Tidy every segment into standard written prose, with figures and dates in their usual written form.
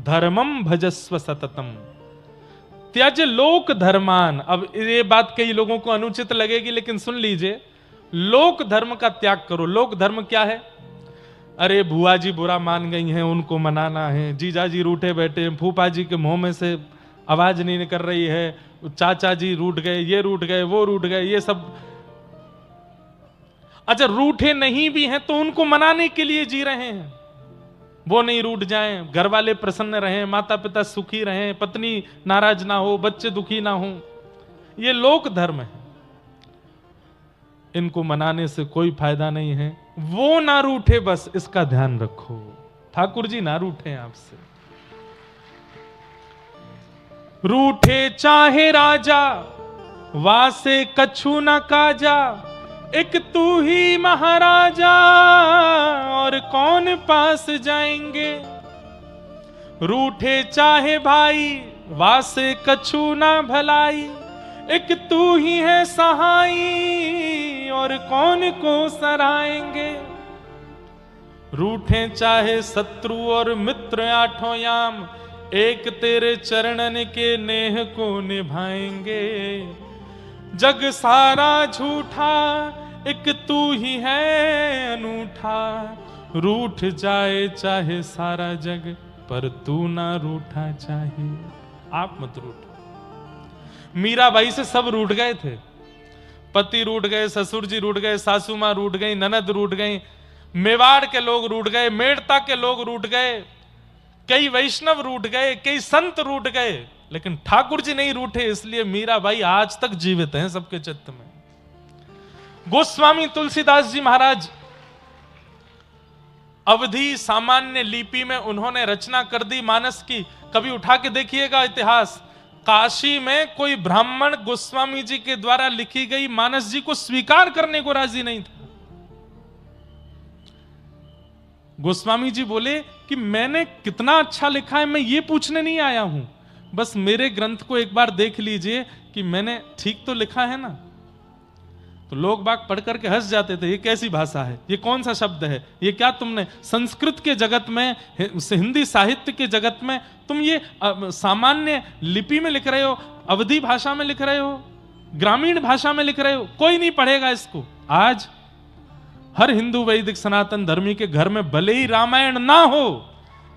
धर्मम भजस्व सततम त्यज लोक धर्मान। अब ये बात कई लोगों को अनुचित लगेगी, लेकिन सुन लीजिए, लोक धर्म का त्याग करो। लोक धर्म क्या है? अरे बुआ जी बुरा मान गई हैं, उनको मनाना है, जीजा जी रूठे बैठे हैं, फूफा जी के मुंह में से आवाज नहीं निकल रही है, चाचा जी रूठ गए, ये रूठ गए, वो रूठ गए, ये सब। अच्छा, रूठे नहीं भी हैं तो उनको मनाने के लिए जी रहे हैं, वो नहीं रूठ जाएं, घर वाले प्रसन्न रहें, माता पिता सुखी रहें, पत्नी नाराज ना हो, बच्चे दुखी ना हो। ये लोक धर्म है, इनको मनाने से कोई फायदा नहीं है। वो ना रूठे, बस इसका ध्यान रखो। ठाकुर जी ना रूठे आपसे। रूठे चाहे राजा, वासे कछु न काजा, एक तू ही महाराजा और कौन पास जाएंगे। रूठे चाहे भाई, वासे कछु न भलाई, एक तू ही है सहाई और कौन को सराएंगे। रूठे चाहे शत्रु और मित्र आठों याम, एक तेरे चरणन के नेह को निभाएंगे। जग सारा झूठा, एक तू ही है अनूठा, रूठ जाए चाहे सारा जग, पर तू ना रूठा चाहे। आप मत रूठो। मीराबाई से सब रूठ गए थे, पति रूठ गए, ससुर जी रूठ गए, सासू मां रूठ गई, ननद रूठ गई, मेवाड़ के लोग रूठ गए, मेड़ता के लोग रूठ गए, कई वैष्णव रूठ गए, कई संत रूठ गए, लेकिन ठाकुर जी नहीं रूठे। इसलिए मीराबाई आज तक जीवित हैं सबके चित्त में। गोस्वामी तुलसीदास जी महाराज अवधि सामान्य लिपि में उन्होंने रचना कर दी मानस की। कभी उठा के देखिएगा इतिहास, काशी में कोई ब्राह्मण गोस्वामी जी के द्वारा लिखी गई मानस जी को स्वीकार करने को राजी नहीं था। गोस्वामी जी बोले कि मैंने कितना अच्छा लिखा है, मैं ये पूछने नहीं आया हूं, बस मेरे ग्रंथ को एक बार देख लीजिए कि मैंने ठीक तो लिखा है ना। तो लोग बाग पढ़ करके हंस जाते थे, ये कैसी भाषा है, ये कौन सा शब्द है, ये क्या तुमने संस्कृत के जगत में, हिंदी साहित्य के जगत में तुम ये सामान्य लिपि में लिख रहे हो, अवधी भाषा में लिख रहे हो, ग्रामीण भाषा में लिख रहे हो, कोई नहीं पढ़ेगा इसको। आज हर हिंदू वैदिक सनातन धर्मी के घर में भले ही रामायण ना हो,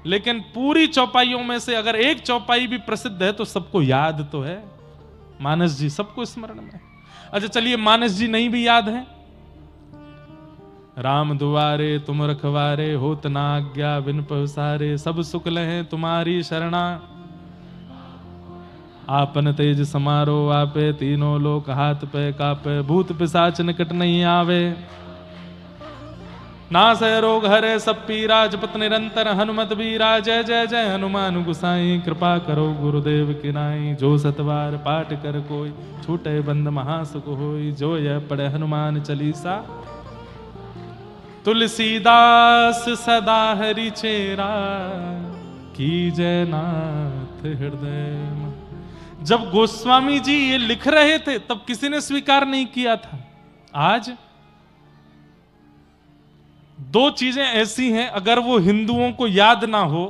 लेकिन पूरी चौपाइयों में से अगर एक चौपाई भी प्रसिद्ध है तो सबको याद तो है, मानस जी सबको स्मरण में। अच्छा चलिए, मानस जी नहीं भी याद है। राम दुआरे तुम रखवारे, होत ना आज्ञा बिन पसारे, सब सुख लहे तुम्हारी शरणा, आपन तेज समारो आपे, तीनों लोक हाथ पे कापे, भूत पिशाच निकट नहीं आवे, नास रोग हरे सब पीरा, जपत निरंतर हनुमत बीरा, जय जय जय हनुमान गुसाई, कृपा करो गुरुदेव की नाई, जो सतवार पाठ कर कोई, छूटे बंद महासुख होई, जो यह पढ़े हनुमान चालीसा, तुलसीदास सदा हरि चेरा, कीजय नाथ हृदय। जब गोस्वामी जी ये लिख रहे थे तब किसी ने स्वीकार नहीं किया था। आज दो चीजें ऐसी हैं, अगर वो हिंदुओं को याद ना हो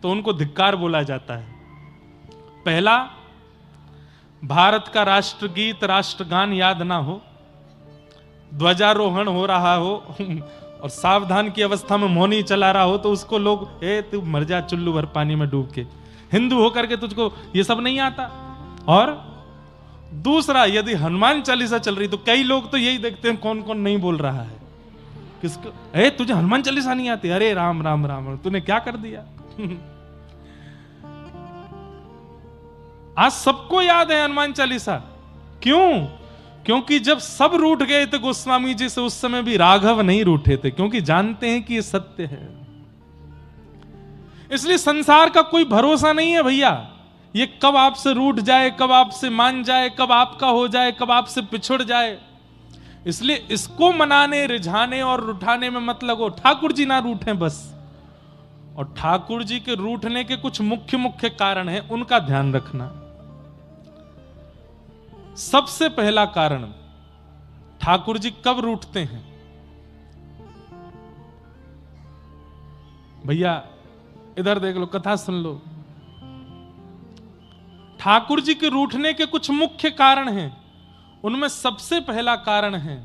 तो उनको धिक्कार बोला जाता है। पहला, भारत का राष्ट्रगीत राष्ट्रगान याद ना हो, ध्वजारोहण हो रहा हो और सावधान की अवस्था में मौनी चला रहा हो तो उसको लोग, ए तू मर जा चुल्लू भर पानी में डूब के, हिंदू होकर के तुझको ये सब नहीं आता। और दूसरा, यदि हनुमान चालीसा चल रही तो कई लोग तो यही देखते हैं कौन कौन नहीं बोल रहा है, किसको, ए तुझे हनुमान चालीसा नहीं आती, अरे राम राम राम, तूने क्या कर दिया। आज सबको याद है हनुमान चालीसा। क्यों? क्योंकि जब सब रूठ गए थे गोस्वामी जी से, उस समय भी राघव नहीं रूठे थे, क्योंकि जानते हैं कि ये सत्य है। इसलिए संसार का कोई भरोसा नहीं है भैया, ये कब आपसे रूठ जाए, कब आपसे मान जाए, कब आपका हो जाए, कब आपसे पिछड़ जाए। इसलिए इसको मनाने, रिझाने और रुठाने में मत लगो। ठाकुर जी ना रूठे बस। और ठाकुर जी के रूठने के कुछ मुख्य मुख्य कारण हैं, उनका ध्यान रखना। सबसे पहला कारण, ठाकुर जी कब रूठते हैं? भैया इधर देख लो, कथा सुन लो। ठाकुर जी के रूठने के कुछ मुख्य कारण हैं। उनमें सबसे पहला कारण है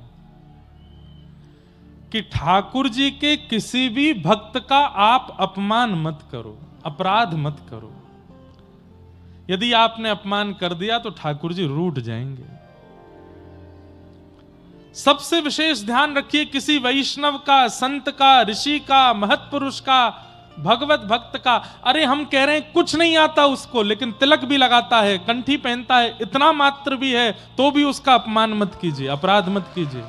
कि ठाकुर जी के किसी भी भक्त का आप अपमान मत करो, अपराध मत करो। यदि आपने अपमान कर दिया तो ठाकुर जी रूठ जाएंगे। सबसे विशेष ध्यान रखिए, किसी वैष्णव का, संत का, ऋषि का, महत्पुरुष का, भगवत भक्त का, अरे हम कह रहे हैं कुछ नहीं आता उसको, लेकिन तिलक भी लगाता है, कंठी पहनता है, इतना मात्र भी है, तो भी उसका अपमान मत कीजिए, अपराध मत कीजिए।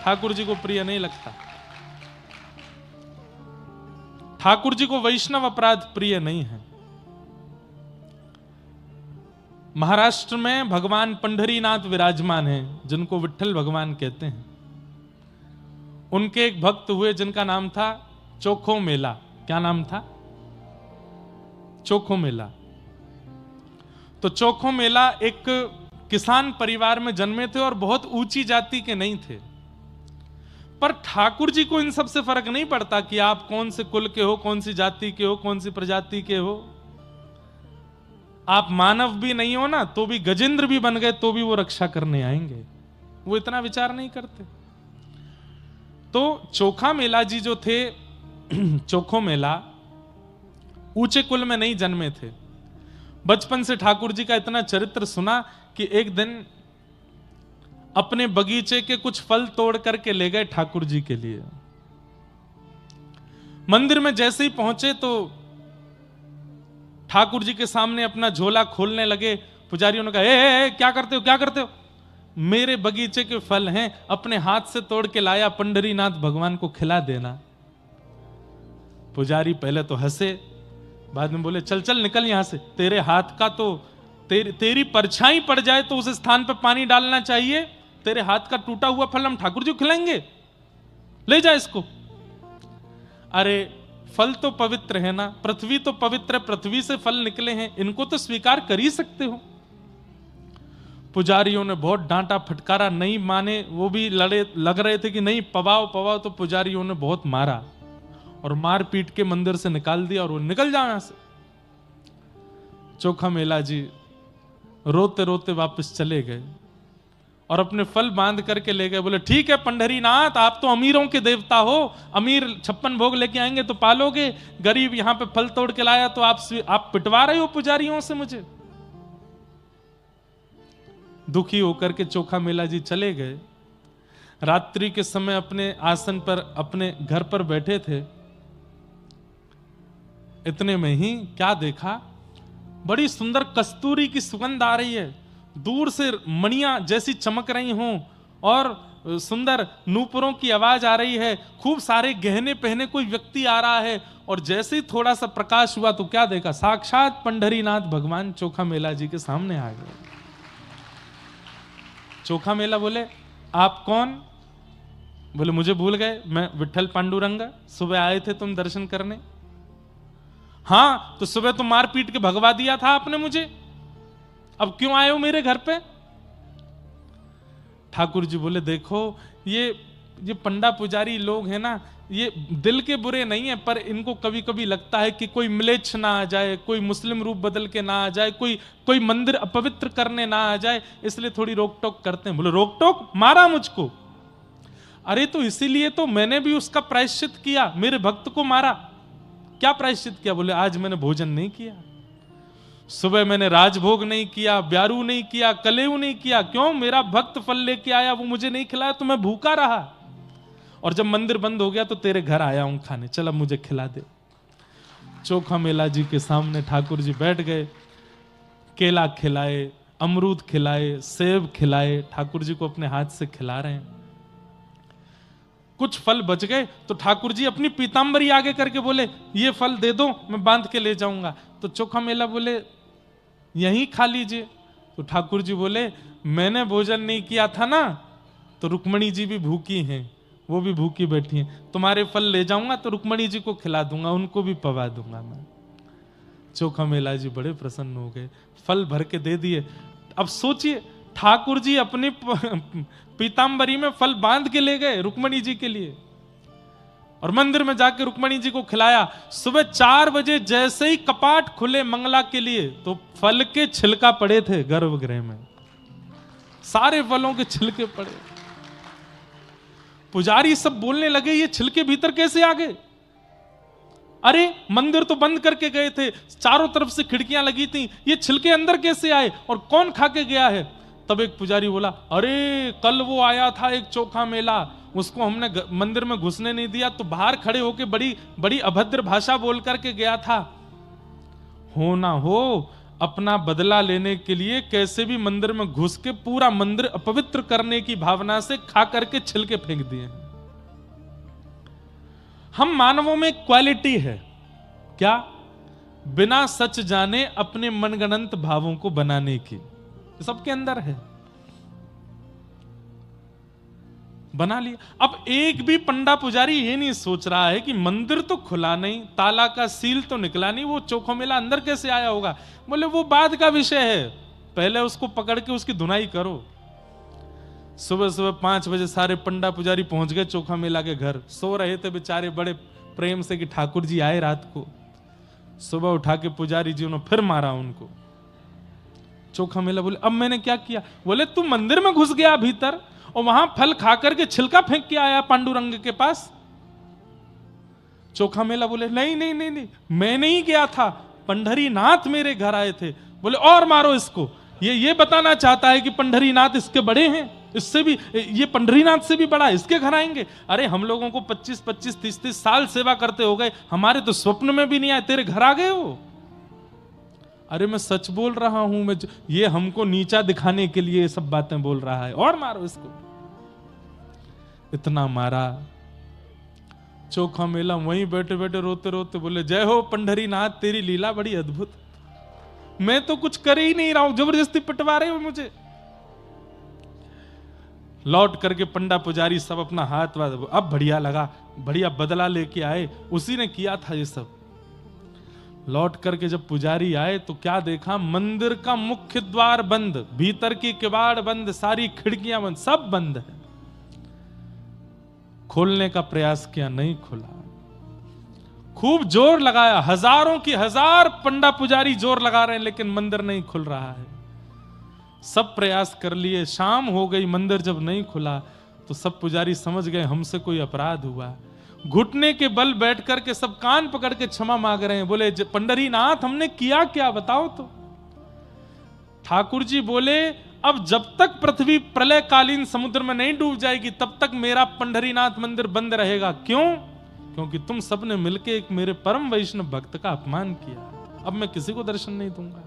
ठाकुर जी को प्रिय नहीं लगता। ठाकुर जी को वैष्णव अपराध प्रिय नहीं है। महाराष्ट्र में भगवान पंढरीनाथ विराजमान हैं, जिनको विट्ठल भगवान कहते हैं। उनके एक भक्त हुए जिनका नाम था चोखो मेला। क्या नाम था? चोखो मेला। तो चोखो मेला एक किसान परिवार में जन्मे थे और बहुत ऊंची जाति के नहीं थे। पर ठाकुर जी को इन सब से फर्क नहीं पड़ता कि आप कौन से कुल के हो, कौन सी जाति के हो, कौन सी प्रजाति के हो। आप मानव भी नहीं हो ना, तो भी गजेंद्र भी बन गए तो भी वो रक्षा करने आएंगे। वो इतना विचार नहीं करते। तो चोखा मेला जी जो थे, चोखो मेला ऊंचे कुल में नहीं जन्मे थे। बचपन से ठाकुर जी का इतना चरित्र सुना कि एक दिन अपने बगीचे के कुछ फल तोड़ करके ले गए ठाकुर जी के लिए। मंदिर में जैसे ही पहुंचे तो ठाकुर जी के सामने अपना झोला खोलने लगे। पुजारियों ने कहा, ए, क्या करते हो, क्या करते हो? मेरे बगीचे के फल हैं, अपने हाथ से तोड़ के लाया, पंढरीनाथ भगवान को खिला देना। पुजारी पहले तो हंसे, बाद में बोले, चल चल निकल यहां से, तेरे हाथ का तो तेरी परछाई पड़ जाए तो उस स्थान पर पानी डालना चाहिए। तेरे हाथ का टूटा हुआ फल हम ठाकुर जी को खिलाएंगे? ले जा इसको। अरे फल तो पवित्र है ना, पृथ्वी तो पवित्र है, पृथ्वी से फल निकले हैं, इनको तो स्वीकार कर ही सकते हो। पुजारियों ने बहुत डांटा फटकारा, नहीं माने। वो भी लग रहे थे कि नहीं, पवाओ पवाओ। तो पुजारियों ने बहुत मारा और मार पीट के मंदिर से निकाल दिया और वो निकल जाओ यहां से। चोखा मेला जी रोते रोते वापस चले गए और अपने फल बांध करके ले गए। बोले, ठीक है पंढरीनाथ, आप तो अमीरों के देवता हो, अमीर 56 भोग लेके आएंगे तो पालोगे, गरीब यहां पे फल तोड़ के लाया तो आप पिटवा रहे हो पुजारियों से मुझे। दुखी होकर के चोखा मेला जी चले गए। रात्रि के समय अपने आसन पर, अपने घर पर बैठे थे। इतने में ही क्या देखा, बड़ी सुंदर कस्तूरी की सुगंध आ रही है, दूर से मणियां जैसी चमक रही हों और सुंदर नूपुरों की आवाज आ रही है, खूब सारे गहने पहने कोई व्यक्ति आ रहा है। और जैसे ही थोड़ा सा प्रकाश हुआ तो क्या देखा, साक्षात पंढरीनाथ भगवान चोखा मेला जी के सामने आ गए। चोखा मेला बोले, आप कौन? बोले, मुझे भूल गए, मैं विट्ठल पांडुरंगा, सुबह आए थे तुम दर्शन करने। हाँ, तो सुबह तो मार पीट के भगवा दिया था आपने मुझे, अब क्यों आए हो मेरे घर पे? ठाकुर जी बोले, देखो ये पंडा पुजारी लोग हैं ना, ये दिल के बुरे नहीं है, पर इनको कभी कभी लगता है कि कोई म्लेच्छ ना आ जाए, कोई मुस्लिम रूप बदल के ना आ जाए, कोई मंदिर अपवित्र करने ना आ जाए, इसलिए थोड़ी रोक टोक करते हैं। बोले, रोक टोक? मारा मुझको? अरे तो इसीलिए तो मैंने भी उसका प्रायश्चित किया, मेरे भक्त को मारा। क्या प्रायश्चित किया? बोले, आज मैंने भोजन नहीं किया, सुबह मैंने राजभोग नहीं किया, ब्यारू नहीं किया, कलेऊ नहीं किया। क्यों? मेरा भक्त फल लेके आया, वो मुझे नहीं खिलाया तो मैं भूखा रहा, और जब मंदिर बंद हो गया तो तेरे घर आया हूं खाने, चल अब मुझे खिला दे। चोखा मेला जी के सामने ठाकुर जी बैठ गए, केला खिलाए, अमरूद खिलाए, सेब खिलाए, ठाकुर जी को अपने हाथ से खिला रहे हैं। कुछ फल बच गए तो ठाकुर जी अपनी पीतांबरी आगे करके बोले, ये फल दे दो, मैं बांध के ले जाऊंगा। तो चोखा मेला बोले, यहीं खा लीजिए। तो ठाकुर जी बोले, मैंने भोजन नहीं किया था ना, तो रुक्मणी जी भी भूखी हैं, वो भी भूखी बैठी हैं, तुम्हारे फल ले जाऊंगा तो रुक्मणी जी को खिला दूंगा, उनको भी पवा दूंगा मैं। चोखा मेला जी बड़े प्रसन्न हो गए, फल भर के दे दिए। अब सोचिए, ठाकुर जी अपनी पीतांबरी में फल बांध के ले गए रुक्मणी जी के लिए, और मंदिर में जाके रुक्मणी जी को खिलाया। सुबह 4 बजे जैसे ही कपाट खुले मंगला के लिए, तो फल के छिलका पड़े थे गर्भगृह में, सारे फलों के छिलके पड़े। पुजारी सब बोलने लगे, ये छिलके भीतर कैसे आ गए? अरे मंदिर तो बंद करके गए थे, चारों तरफ से खिड़कियां लगी थी, ये छिलके अंदर कैसे आए और कौन खा के गया है? तब एक पुजारी बोला, अरे कल वो आया था एक चोखा मेला, उसको हमने मंदिर में घुसने नहीं दिया, तो बाहर खड़े होके बड़ी बड़ी अभद्र भाषा बोल करके गया था। हो ना हो, अपना बदला लेने के लिए कैसे भी मंदिर में घुस के पूरा मंदिर अपवित्र करने की भावना से खा करके छिलके फेंक दिए। हम मानवों में क्वालिटी है क्या? बिना सच जाने अपने मनगणंत भावों को बनाने की, सबके अंदर है, बना लिया। अब एक भी पंडा पुजारी ये नहीं सोच रहा है कि मंदिर तो खुला नहीं, ताला का सील तो निकला नहीं, वो चोखो मेला अंदर कैसे आया होगा? बोले वो बाद का विषय है, पहले उसको पकड़ के उसकी धुनाई करो। सुबह सुबह 5 बजे सारे पंडा पुजारी पहुंच गए चोखा मेला के घर। सो रहे थे बेचारे बड़े प्रेम से कि ठाकुर जी आए रात को। सुबह उठा के पुजारी जी ने फिर मारा उनको। चोखा मेला बोले, अब मैंने क्या किया? बोले तू मंदिर में घुस गया भीतर और वहां फल खा करके छिलका फेंक के आया पांडुरंग के पास। चोखा मेला बोले, नहीं नहीं नहीं नहीं, मैं नहीं गया था, पंढरीनाथ मेरे घर आए थे। बोले और मारो इसको, ये बताना चाहता है कि पंढरीनाथ इसके बड़े हैं, इससे भी, ये पंढरीनाथ से भी बड़ा, इसके घर आएंगे। अरे हम लोगों को 25-25, 30-30 साल सेवा करते हो गए, हमारे तो स्वप्न में भी नहीं आए, तेरे घर आ गए हो। अरे मैं सच बोल रहा हूं, मैं ये हमको नीचा दिखाने के लिए ये सब बातें बोल रहा है, और मारो इसको। इतना मारा। चोखा मेला वहीं बैठे बैठे रोते रोते बोले, जय हो पंढरीनाथ, तेरी लीला बड़ी अद्भुत, मैं तो कुछ कर ही नहीं रहा हूं, जबरदस्ती पिटवा रहे हो मुझे। लौट करके पंडा पुजारी सब अपना हाथ अब बढ़िया लगा, बढ़िया बदला लेके आए, उसी ने किया था ये सब। लौट करके जब पुजारी आए तो क्या देखा? मंदिर का मुख्य द्वार बंद, भीतर की किवाड़ बंद, सारी खिड़कियां बंद, सब बंद है। खोलने का प्रयास किया, नहीं खुला। खूब जोर लगाया, हजारों की हजार पंडा पुजारी जोर लगा रहे हैं, लेकिन मंदिर नहीं खुल रहा है। सब प्रयास कर लिए, शाम हो गई, मंदिर जब नहीं खुला तो सब पुजारी समझ गए हमसे कोई अपराध हुआ। घुटने के बल बैठ करके सब कान पकड़ के क्षमा मांग रहे हैं। बोले, पंढरीनाथ हमने किया क्या, बताओ तो। ठाकुर जी बोले, अब जब तक पृथ्वी प्रलयकालीन समुद्र में नहीं डूब जाएगी तब तक मेरा पंढरीनाथ मंदिर बंद रहेगा। क्यों? क्योंकि तुम सबने मिलकर एक मेरे परम वैष्णव भक्त का अपमान किया। अब मैं किसी को दर्शन नहीं दूंगा।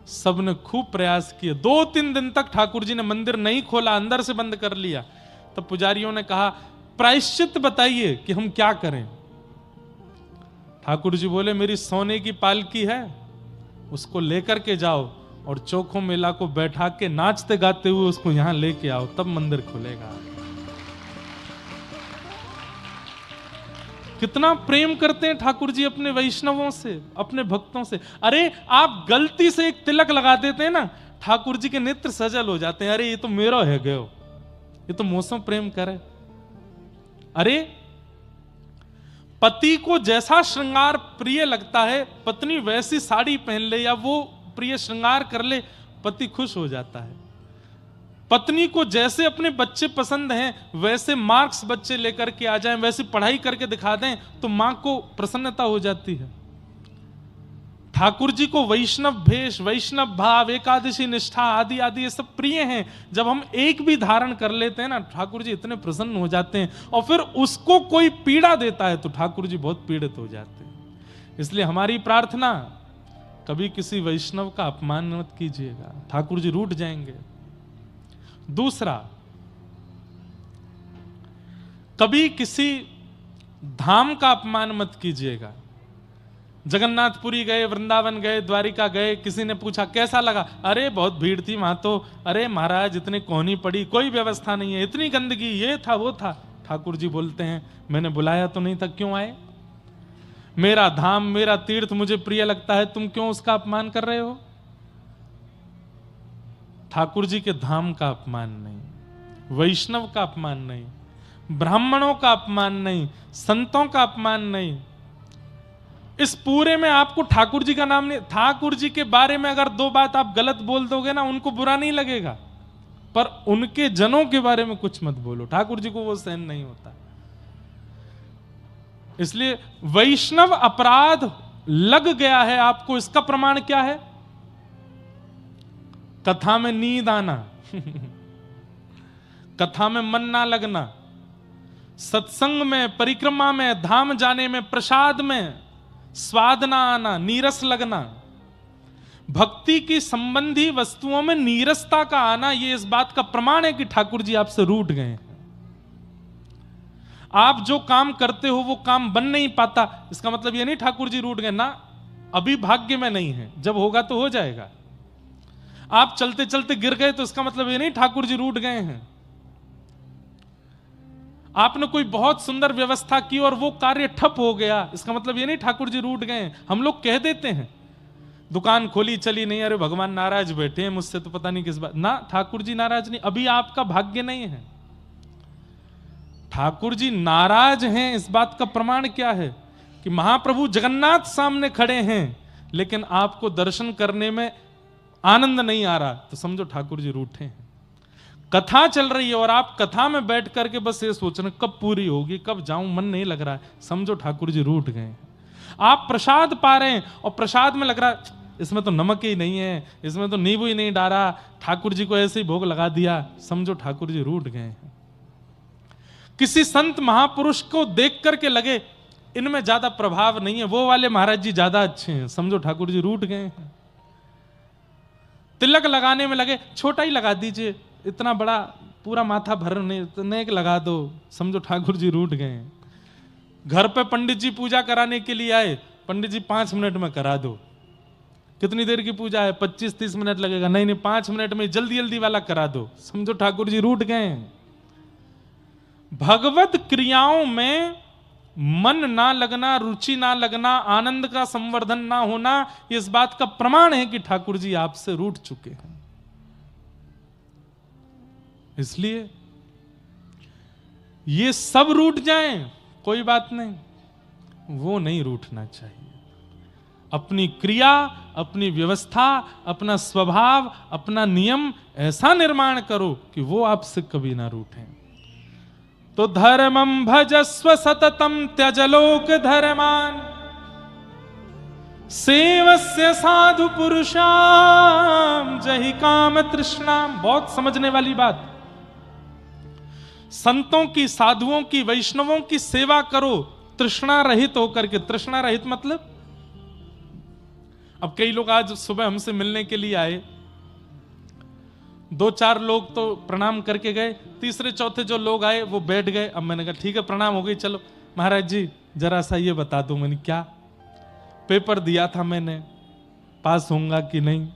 सबने खूब प्रयास किए। 2-3 दिन तक ठाकुर जी ने मंदिर नहीं खोला, अंदर से बंद कर लिया। तब पुजारियों ने कहा, प्रायश्चित बताइए कि हम क्या करें। ठाकुर जी बोले, मेरी सोने की पालकी है, उसको लेकर के जाओ और चोखो मेला को बैठा के नाचते गाते हुए उसको यहां लेके आओ, तब मंदिर खुलेगा। कितना प्रेम करते हैं ठाकुर जी अपने वैष्णवों से, अपने भक्तों से। अरे आप गलती से एक तिलक लगा देते हैं ना, ठाकुर जी के नेत्र सजल हो जाते हैं। अरे ये तो मेरो है गयो, ये तो मौसम प्रेम करे। अरे पति को जैसा श्रृंगार प्रिय लगता है, पत्नी वैसी साड़ी पहन ले या वो प्रिय श्रृंगार कर ले, पति खुश हो जाता है। पत्नी को जैसे अपने बच्चे पसंद हैं, वैसे मार्क्स बच्चे लेकर के आ जाएं, वैसी पढ़ाई करके दिखा दें, तो मां को प्रसन्नता हो जाती है। ठाकुर जी को वैष्णव भेष, वैष्णव भाव, एकादशी निष्ठा आदि आदि ये सब प्रिय हैं। जब हम एक भी धारण कर लेते हैं ना, ठाकुर जी इतने प्रसन्न हो जाते हैं। और फिर उसको कोई पीड़ा देता है तो ठाकुर जी बहुत पीड़ित हो जाते हैं। इसलिए हमारी प्रार्थना, कभी किसी वैष्णव का अपमान मत कीजिएगा, ठाकुर जी रूठ जाएंगे। दूसरा, कभी किसी धाम का अपमान मत कीजिएगा। जगन्नाथपुरी गए, वृंदावन गए, द्वारिका गए, किसी ने पूछा कैसा लगा? अरे बहुत भीड़ थी वहां तो, अरे महाराज इतनी कोहनी पड़ी, कोई व्यवस्था नहीं है, इतनी गंदगी, ये था वो था। ठाकुर जी बोलते हैं, मैंने बुलाया तो नहीं था, क्यों आए? मेरा धाम, मेरा तीर्थ मुझे प्रिय लगता है, तुम क्यों उसका अपमान कर रहे हो? ठाकुर जी के धाम का अपमान नहीं, वैष्णव का अपमान नहीं। ब्राह्मणों का अपमान नहीं, संतों का अपमान नहीं। इस पूरे में आपको ठाकुर जी का नाम नहीं, ठाकुर जी के बारे में अगर दो बात आप गलत बोल दोगे ना, उनको बुरा नहीं लगेगा, पर उनके जनों के बारे में कुछ मत बोलो, ठाकुर जी को वो सहन नहीं होता। इसलिए वैष्णव अपराध लग गया है आपको, इसका प्रमाण क्या है? कथा में नींद आना, कथा में मन ना लगना, सत्संग में, परिक्रमा में, धाम जाने में, प्रसाद में स्वाद ना आना, नीरस लगना, भक्ति की संबंधी वस्तुओं में नीरसता का आना, ये इस बात का प्रमाण है कि ठाकुर जी आपसे रूठ गए हैं। आप जो काम करते हो वो काम बन नहीं पाता, इसका मतलब ये नहीं ठाकुर जी रूठ गए ना, अभी भाग्य में नहीं है, जब होगा तो हो जाएगा। आप चलते चलते गिर गए तो इसका मतलब ये नहीं ठाकुर जी रूठ गए हैं। आपने कोई बहुत सुंदर व्यवस्था की और वो कार्य ठप हो गया, इसका मतलब ये नहीं ठाकुर जी रूठ गए। हम लोग कह देते हैं दुकान खोली चली नहीं, अरे भगवान नाराज बैठे हैं मुझसे तो पता नहीं किस बात, ना ठाकुर जी नाराज नहीं, अभी आपका भाग्य नहीं है। ठाकुर जी नाराज हैं, इस बात का प्रमाण क्या है कि महाप्रभु जगन्नाथ सामने खड़े हैं लेकिन आपको दर्शन करने में आनंद नहीं आ रहा, तो समझो ठाकुर जी रूठे हैं। कथा चल रही है और आप कथा में बैठ करके बस ये सोच रहे कब पूरी होगी, कब जाऊं, मन नहीं लग रहा है, समझो ठाकुर जी रूठ गए। आप प्रसाद पा रहे हैं और प्रसाद में लग रहा है इसमें तो नमक ही नहीं है, इसमें तो नींबू ही नहीं डाला, ठाकुर जी को ऐसे ही भोग लगा दिया, समझो ठाकुर जी रूठ गए हैं। किसी संत महापुरुष को देख करके लगे इनमें ज्यादा प्रभाव नहीं है, वो वाले महाराज जी ज्यादा अच्छे हैं, समझो ठाकुर जी रूठ गए हैं। तिलक लगाने में लगे छोटा ही लगा दीजिए, इतना बड़ा पूरा माथा भरने के लगा दो, समझो ठाकुर जी रूठ गए हैं। घर पे पंडित जी पूजा कराने के लिए आए, पंडित जी 5 मिनट में करा दो, कितनी देर की पूजा है, 25-30 मिनट लगेगा, नहीं 5 मिनट में जल्दी जल्दी वाला करा दो, समझो ठाकुर जी रूठ गए हैं। भगवत क्रियाओं में मन ना लगना, रुचि ना लगना, आनंद का संवर्धन ना होना, इस बात का प्रमाण है कि ठाकुर जी आपसे रूठ चुके हैं। इसलिए ये सब रूठ जाएं कोई बात नहीं, वो नहीं रूठना चाहिए। अपनी क्रिया, अपनी व्यवस्था, अपना स्वभाव, अपना नियम ऐसा निर्माण करो कि वो आपसे कभी ना रूठे। तो धर्मं भजस्व सततम त्यज लोक धर्मान, सेवस्य साधु पुरुषाम जहि काम तृष्णाम। बहुत समझने वाली बात, संतों की, साधुओं की, वैष्णवों की सेवा करो तृष्णा रहित होकर के। तृष्णा रहित मतलब, अब कई लोग आज सुबह हमसे मिलने के लिए आए, 2-4 लोग तो प्रणाम करके गए, तीसरे चौथे जो लोग आए वो बैठ गए। अब मैंने कहा ठीक है प्रणाम हो गई, चलो महाराज जी जरा सा ये बता दो। मैंने क्या, पेपर दिया था मैंने, पास होऊंगा कि नहीं?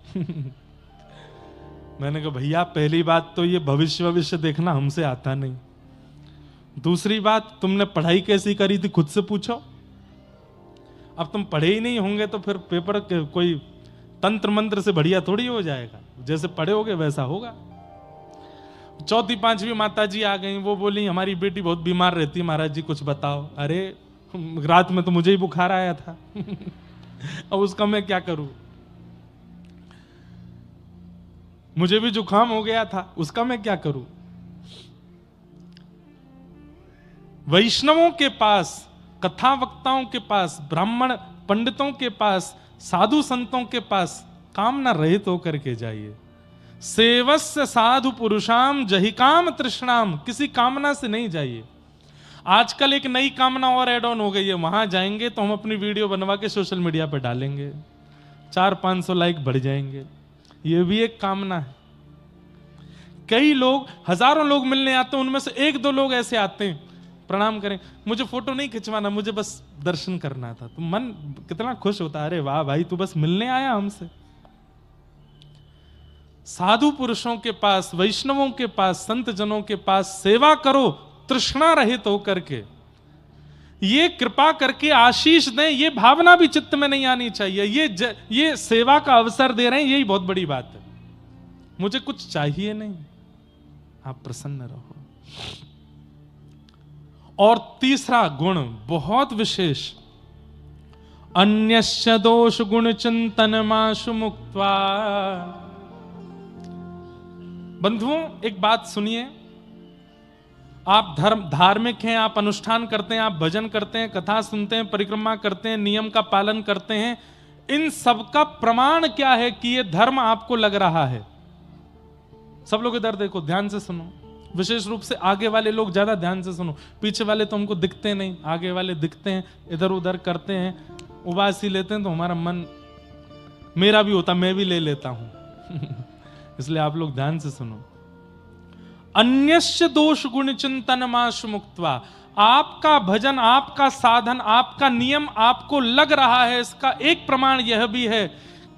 मैंने कहा भैया पहली बात तो ये भविष्य देखना हमसे आता नहीं, दूसरी बात तुमने पढ़ाई कैसी करी थी खुद से पूछो। अब तुम पढ़े ही नहीं होंगे तो फिर पेपर कोई तंत्र मंत्र से बढ़िया थोड़ी हो जाएगा, जैसे पढ़े होगे वैसा होगा। 4वीं 5वीं माता जी आ गई, वो बोली हमारी बेटी बहुत बीमार रहती है, महाराज जी कुछ बताओ। अरे रात में तो मुझे ही बुखार आया था अब उसका मैं क्या करूं, मुझे भी जुकाम हो गया था, उसका मैं क्या करूं। वैष्णवों के पास, कथा वक्ताओं के पास, ब्राह्मण पंडितों के पास, साधु संतों के पास कामना रहित होकर के जाइए। सेवस्य साधु पुरुषाम जहि काम तृष्णाम, किसी कामना से नहीं जाइए। आजकल एक नई कामना और ऐड ऑन हो गई है, वहां जाएंगे तो हम अपनी वीडियो बनवा के सोशल मीडिया पर डालेंगे, 400-500 लाइक बढ़ जाएंगे, ये भी एक कामना है। कई लोग, हजारों लोग मिलने आते हैं, उनमें से 1-2 लोग ऐसे आते हैं प्रणाम करें, मुझे फोटो नहीं खिंचवाना, मुझे बस दर्शन करना था। तो मन कितना खुश होता है, अरे वाह भाई तू बस मिलने आया हमसे। साधु पुरुषों के पास, वैष्णवों के पास, संत जनों के पास सेवा करो तृष्णा रहित होकर के। ये कृपा करके आशीष दें, ये भावना भी चित्त में नहीं आनी चाहिए। ये सेवा का अवसर दे रहे हैं, यही बहुत बड़ी बात है। मुझे कुछ चाहिए नहीं, आप प्रसन्न रहो। और तीसरा गुण बहुत विशेष, अन्यस्य दोष गुण चिंतन माशु मुक्त्वा। बंधुओं एक बात सुनिए, आप धार्मिक हैं, आप अनुष्ठान करते हैं, आप भजन करते हैं, कथा सुनते हैं, परिक्रमा करते हैं, नियम का पालन करते हैं, इन सब का प्रमाण क्या है कि ये धर्म आपको लग रहा है? सब लोग इधर देखो, ध्यान से सुनो, विशेष रूप से आगे वाले लोग ज्यादा ध्यान से सुनो, पीछे वाले तो हमको दिखते नहीं, आगे वाले दिखते हैं, इधर उधर करते हैं, उबासी लेते हैं, तो हमारा मन, मेरा भी होता, मैं भी ले लेता हूं इसलिए आप लोग ध्यान से सुनो। अन्यस्य दोष गुण चिंतन माशु मुक्त्वा, आपका भजन, आपका साधन, आपका नियम आपको लग रहा है, इसका एक प्रमाण यह भी है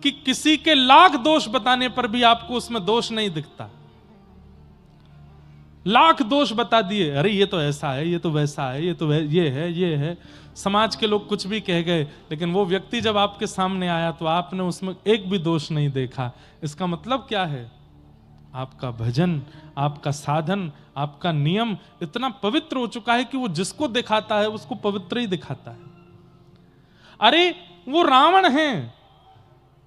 कि किसी के लाख दोष बताने पर भी आपको उसमें दोष नहीं दिखता। लाख दोष बता दिए, अरे ये तो ऐसा है, ये तो वैसा है, ये तो ये है, ये है, समाज के लोग कुछ भी कह गए, लेकिन वो व्यक्ति जब आपके सामने आया तो आपने उसमें एक भी दोष नहीं देखा। इसका मतलब क्या है? आपका भजन, आपका साधन, आपका नियम इतना पवित्र हो चुका है कि वो जिसको दिखाता है उसको पवित्र ही दिखाता है। अरे वो रावण है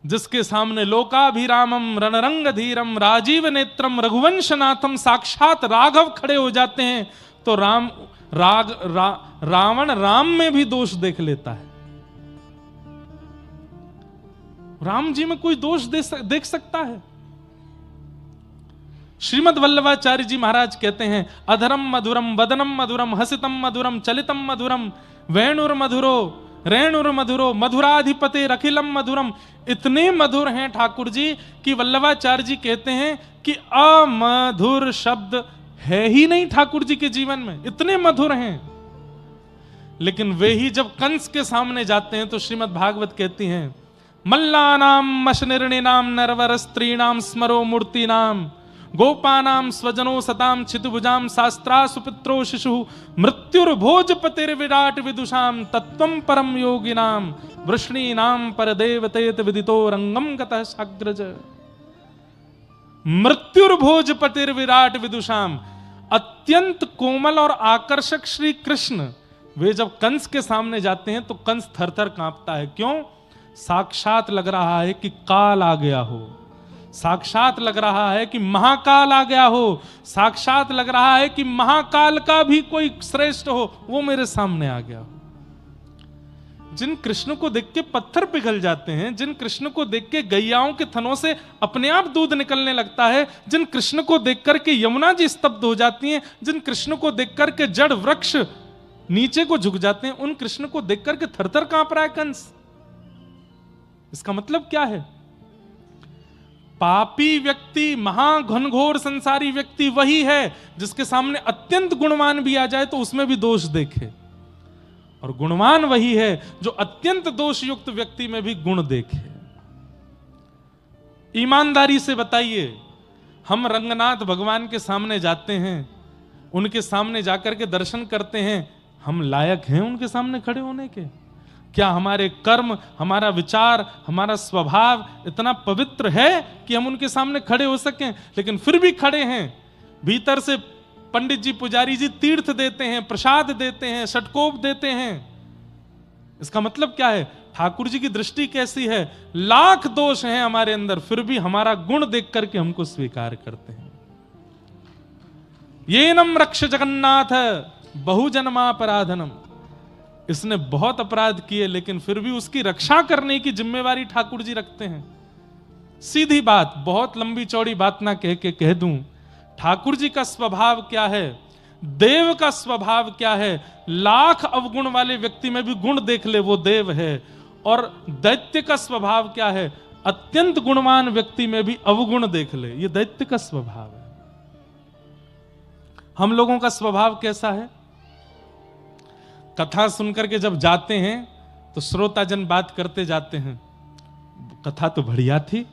जिसके सामने लोकाभिरामम रणरंग धीरम राजीव नेत्रम रघुवंशनाथम साक्षात राघव खड़े हो जाते हैं, तो रावण राम में भी दोष देख लेता है। राम जी में कोई दोष देख सकता है? श्रीमद् वल्लभाचार्य जी महाराज कहते हैं, अधरम मधुरम वदनम मधुरम हसितम मधुरम चलितम मधुरम वेणुर मधुरो रेणुर मधुरो मधुराधिपते रखिलम मधुरम। इतने मधुर हैं ठाकुर जी कि वल्लभाचार्य जी कहते हैं कि अमधुर शब्द है ही नहीं ठाकुर जी के जीवन में, इतने मधुर हैं। लेकिन वे ही जब कंस के सामने जाते हैं तो श्रीमद् भागवत कहती हैं, मल्लानाम मशनिर्णिनाम नरवर स्त्रीणाम स्मरो मूर्तिनाम गोपानाम स्वजनो सताम छितुभुजाम शास्त्रा सुपित्रो शिशु मृत्युर्भोजपतिर्विराट विदुषाम तत्वं परम योगिनाम वृष्णीनाम परदेवतेत विदितो रंगम गतः साग्रज। मृत्युर्भोजपतिर्विराट विदुषाम, अत्यंत कोमल और आकर्षक श्री कृष्ण वे जब कंस के सामने जाते हैं तो कंस थर थर कांपता है। क्यों? साक्षात लग रहा है कि काल आ गया हो, साक्षात लग रहा है कि महाकाल आ गया हो, साक्षात लग रहा है कि महाकाल का भी कोई श्रेष्ठ हो वो मेरे सामने आ गया हो। जिन कृष्ण को देख के पत्थर पिघल जाते हैं, जिन कृष्ण को देख के गैयाओं के थनों से अपने आप दूध निकलने लगता है, जिन कृष्ण को देख करके यमुना जी स्तब्ध हो जाती हैं, जिन कृष्ण को देख करके जड़ वृक्ष नीचे को झुक जाते हैं, उन कृष्ण को देख करके थरथर कांप रहा है कंस। इसका मतलब क्या है? पापी व्यक्ति, महाघनघोर संसारी व्यक्ति वही है जिसके सामने अत्यंत गुणवान भी आ जाए तो उसमें भी दोष देखे, और गुणवान वही है जो अत्यंत दोष युक्त व्यक्ति में भी गुण देखे। ईमानदारी से बताइए, हम रंगनाथ भगवान के सामने जाते हैं, उनके सामने जाकर के दर्शन करते हैं, हम लायक हैं उनके सामने खड़े होने के? क्या हमारे कर्म, हमारा विचार, हमारा स्वभाव इतना पवित्र है कि हम उनके सामने खड़े हो सकें? लेकिन फिर भी खड़े हैं। भीतर से पंडित जी, पुजारी जी तीर्थ देते हैं, प्रसाद देते हैं, षटकोप देते हैं। इसका मतलब क्या है? ठाकुर जी की दृष्टि कैसी है? लाख दोष हैं हमारे अंदर, फिर भी हमारा गुण देख करके हमको स्वीकार करते हैं। येनम रक्ष जगन्नाथ बहुजन्मापराधनम, इसने बहुत अपराध किए लेकिन फिर भी उसकी रक्षा करने की जिम्मेवारी ठाकुर जी रखते हैं। सीधी बात, बहुत लंबी चौड़ी बात ना कह के कह दूं, ठाकुर जी का स्वभाव क्या है, देव का स्वभाव क्या है? लाख अवगुण वाले व्यक्ति में भी गुण देख ले वो देव है। और दैत्य का स्वभाव क्या है? अत्यंत गुणवान व्यक्ति में भी अवगुण देख ले, ये दैत्य का स्वभाव है। हम लोगों का स्वभाव कैसा है? कथा सुनकर के जब जाते हैं तो श्रोताजन बात करते जाते हैं, कथा तो बढ़िया थी,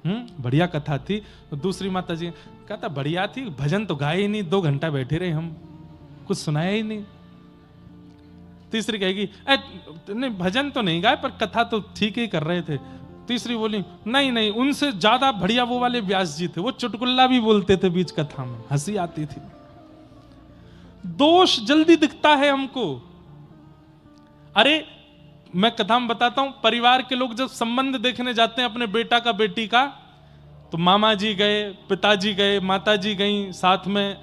बढ़िया कथा थी। तो दूसरी माता जी कहता बढ़िया थी, भजन तो गाए ही नहीं, 2 घंटा बैठे रहे हम, कुछ सुनाया ही नहीं। तीसरी कहेगी नहीं भजन तो नहीं गाए पर कथा तो ठीक ही कर रहे थे। तीसरी बोली नहीं नहीं, उनसे ज्यादा बढ़िया वो वाले व्यास जी थे, वो चुटकुल्ला भी बोलते थे बीच कथा में, हंसी आती थी। दोष जल्दी दिखता है हमको। अरे मैं कथा में बताता हूं, परिवार के लोग जब संबंध देखने जाते हैं अपने बेटा का बेटी का, तो मामा जी गए, पिताजी गए, माता जी गई, साथ में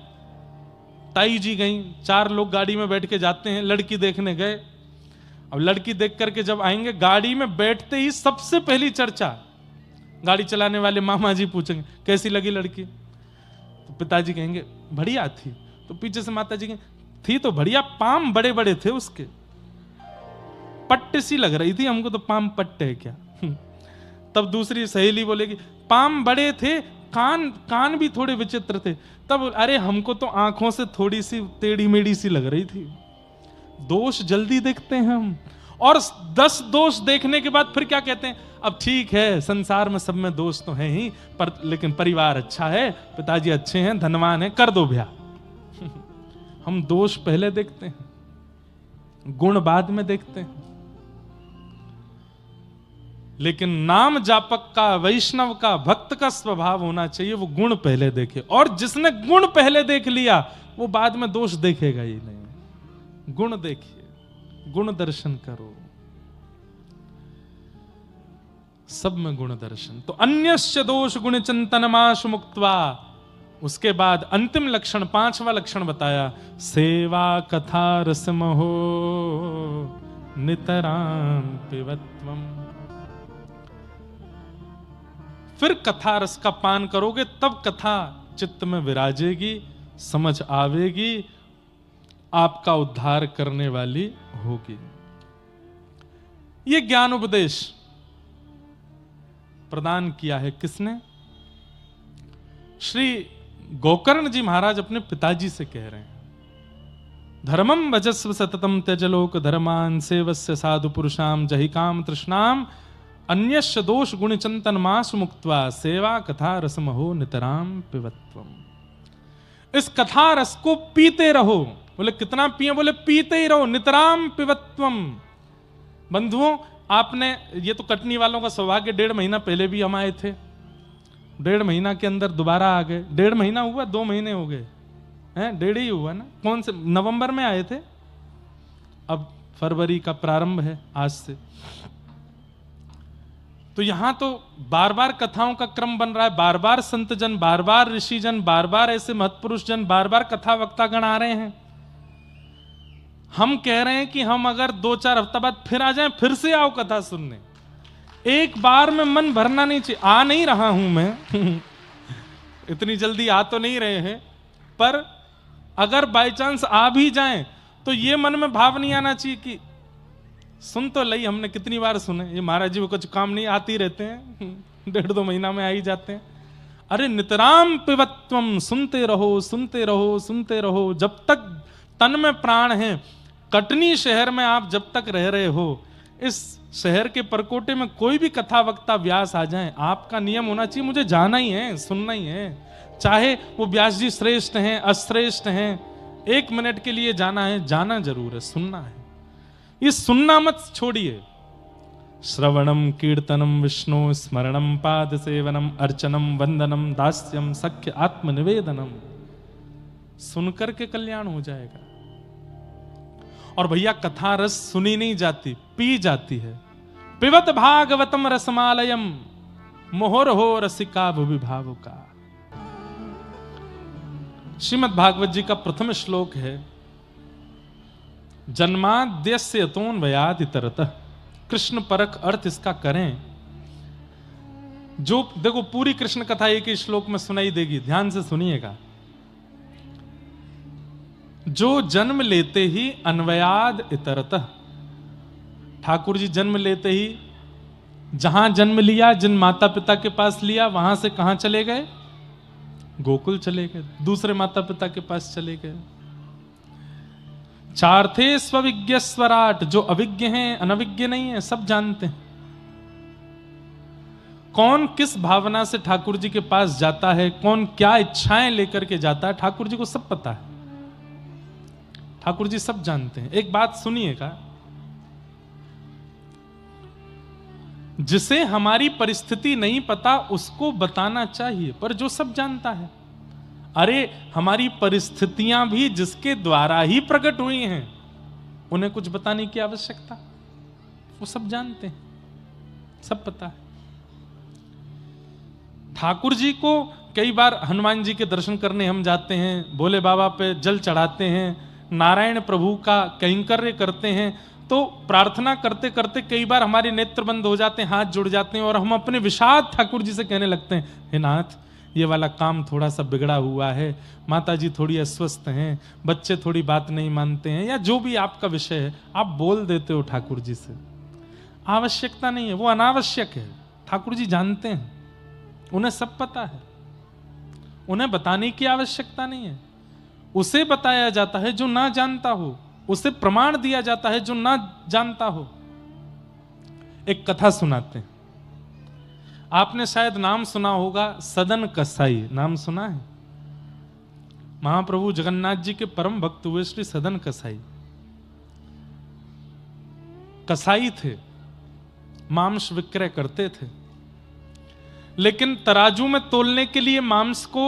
ताई जी गई, 4 लोग गाड़ी में बैठ के जाते हैं, लड़की देखने गए। अब लड़की देख करके जब आएंगे, गाड़ी में बैठते ही सबसे पहली चर्चा, गाड़ी चलाने वाले मामा जी पूछेंगे कैसी लगी लड़की, तो पिताजी कहेंगे बढ़िया थी, तो पीछे से माता जी कहेंगे थी तो बढ़िया, पाम बड़े बड़े थे उसके, पट्टे सी लग रही थी हमको तो, पाम पट्टे है क्या। तब दूसरी सहेली बोलेगी पाम बड़े थे, कान भी थोड़े विचित्र थे। तब अरे हमको तो आंखों से थोड़ी सी टेढ़ी मेढ़ी सी लग रही थी। दोष जल्दी देखते हैं हम, और 10 दोष देखने के बाद फिर क्या कहते हैं, अब ठीक है संसार में सब में दोष तो है ही, पर लेकिन परिवार अच्छा है, पिताजी अच्छे हैं, धनवान है, कर दो ब्याह। हम दोष पहले देखते हैं, गुण बाद में देखते हैं। लेकिन नाम जापक का, वैष्णव का, भक्त का स्वभाव होना चाहिए वो गुण पहले देखे, और जिसने गुण पहले देख लिया वो बाद में दोष देखेगा ही नहीं। गुण देखिए, गुण दर्शन करो, सब में गुण दर्शन। तो अन्यस्य दोष गुण चिंतनमाशु मुक्त्वा, उसके बाद अंतिम लक्षण, 5वां लक्षण बताया, सेवा कथा रसमहो नितराम पिबत्वम। फिर कथा रस का पान करोगे तब कथा चित्त में विराजेगी, समझ आवेगी, आपका उद्धार करने वाली होगी। यह ज्ञान उपदेश प्रदान किया है किसने? श्री गोकर्ण जी महाराज अपने पिताजी से कह रहे हैं, धर्मम भजस्व सततम त्यजलोक धर्मान सेवस्य साधु पुरुषाम जहि काम तृष्णाम अन्यस्य दोष गुण चिंतन मास मुक्त्वा सेवा कथा रसमहो नितराम पिबत्वम। इस कथा रस को पीते रहो। बोले कितना पिए? बोले पीते ही रहो, नितराम पिबत्वम। बंधुओं, आपने, ये तो कटनी वालों का सौभाग्य, 1.5 महीना पहले भी हम आए थे, 1.5 महीना के अंदर दोबारा आ गए। 1.5 महीना हुआ, 2 महीने हो गए हैं, 1.5 ही हुआ ना। कौन से नवंबर में आए थे, अब फरवरी का प्रारंभ है आज से। तो यहां तो बार बार कथाओं का क्रम बन रहा है, बार बार संत जन, बार बार ऋषि जन, बार बार ऐसे महत्पुरुष जन, बार बार कथा वक्ता गण आ रहे हैं। हम कह रहे हैं कि हम अगर 2-4 हफ्ता बाद फिर आ जाएं, फिर से आओ कथा सुनने। एक बार में मन भरना नहीं चाहिए। आ नहीं रहा हूं मैं इतनी जल्दी आ तो नहीं रहे हैं, पर अगर बाय चांस आ भी जाएं तो ये मन में भाव नहीं आना चाहिए कि सुन तो लई हमने, कितनी बार सुने, ये महाराज जी को कुछ काम नहीं, आती रहते हैं, 1.5-2 महीना में आ ही जाते हैं। अरे नितराम पिबत्वम, सुनते रहो, सुनते रहो, सुनते रहो, जब तक तन में प्राण है। कटनी शहर में आप जब तक रह रहे हो, इस शहर के परकोटे में कोई भी कथा वक्ता व्यास आ जाए, आपका नियम होना चाहिए मुझे जाना ही है, सुनना ही है। चाहे वो व्यास जी श्रेष्ठ हैं, अश्रेष्ठ हैं, 1 मिनट के लिए जाना है, जाना जरूर है, सुनना है। ये सुनना मत छोड़िए। श्रवणम कीर्तनम विष्णु स्मरणम पाद सेवनम अर्चनम वंदनम दास्यम सख्य आत्मनिवेदनम, सुनकर के कल्याण हो जाएगा। और भैया कथा रस सुनी नहीं जाती, पी जाती है। पिबत भागवतम रसमालयम मोहर हो रसिका भुवि भावुका। श्रीमद् भागवत जी का प्रथम श्लोक है, जन्माद्यस्य यतोऽन्वयात् इतरतः। कृष्ण परख अर्थ इसका करें। जो देखो पूरी कृष्ण कथा एक ही श्लोक में सुनाई देगी, ध्यान से सुनिएगा। जो जन्म लेते ही अन्वयाद इतरतः, ठाकुर जी जन्म लेते ही जहां जन्म लिया, जिन माता पिता के पास लिया, वहां से कहां चले गए? गोकुल चले गए, दूसरे माता पिता के पास चले गए। चार्थे स्वविज्ञ स्वराट, जो अविज्ञ हैं, अनविज्ञ नहीं है, सब जानते हैं। कौन किस भावना से ठाकुर जी के पास जाता है, कौन क्या इच्छाएं लेकर के जाता है, ठाकुर जी को सब पता है। ठाकुर जी सब जानते हैं। एक बात सुनिएगा, जिसे हमारी परिस्थिति नहीं पता उसको बताना चाहिए, पर जो सब जानता है। अरे हमारी परिस्थितियां भी जिसके द्वारा ही प्रकट हुई हैं, उन्हें कुछ बताने की आवश्यकता, वो सब जानते हैं, सब पता है। ठाकुर जी को कई बार हनुमान जी के दर्शन करने हम जाते हैं, भोले बाबा पे जल चढ़ाते हैं, नारायण प्रभु का कैंकर्य करते हैं, तो प्रार्थना करते करते कई बार हमारे नेत्र बंद हो जाते हैं, हाथ जुड़ जाते हैं और हम अपने विषाद ठाकुर जी से कहने लगते हैं, हे नाथ ये वाला काम थोड़ा सा बिगड़ा हुआ है, माता जी थोड़ी अस्वस्थ हैं, बच्चे थोड़ी बात नहीं मानते हैं, या जो भी आपका विषय है आप बोल देते हो ठाकुर जी से। आवश्यकता नहीं है, वो अनावश्यक है। ठाकुर जी जानते हैं, उन्हें सब पता है, उन्हें बताने की आवश्यकता नहीं है। उसे बताया जाता है जो ना जानता हो, उसे प्रमाण दिया जाता है जो ना जानता हो। एक कथा सुनाते हैं, आपने शायद नाम सुना होगा, सदन कसाई, नाम सुना है? महाप्रभु जगन्नाथ जी के परम भक्त हुए श्री सदन कसाई। कसाई थे, मांस विक्रय करते थे, लेकिन तराजू में तोलने के लिए मांस को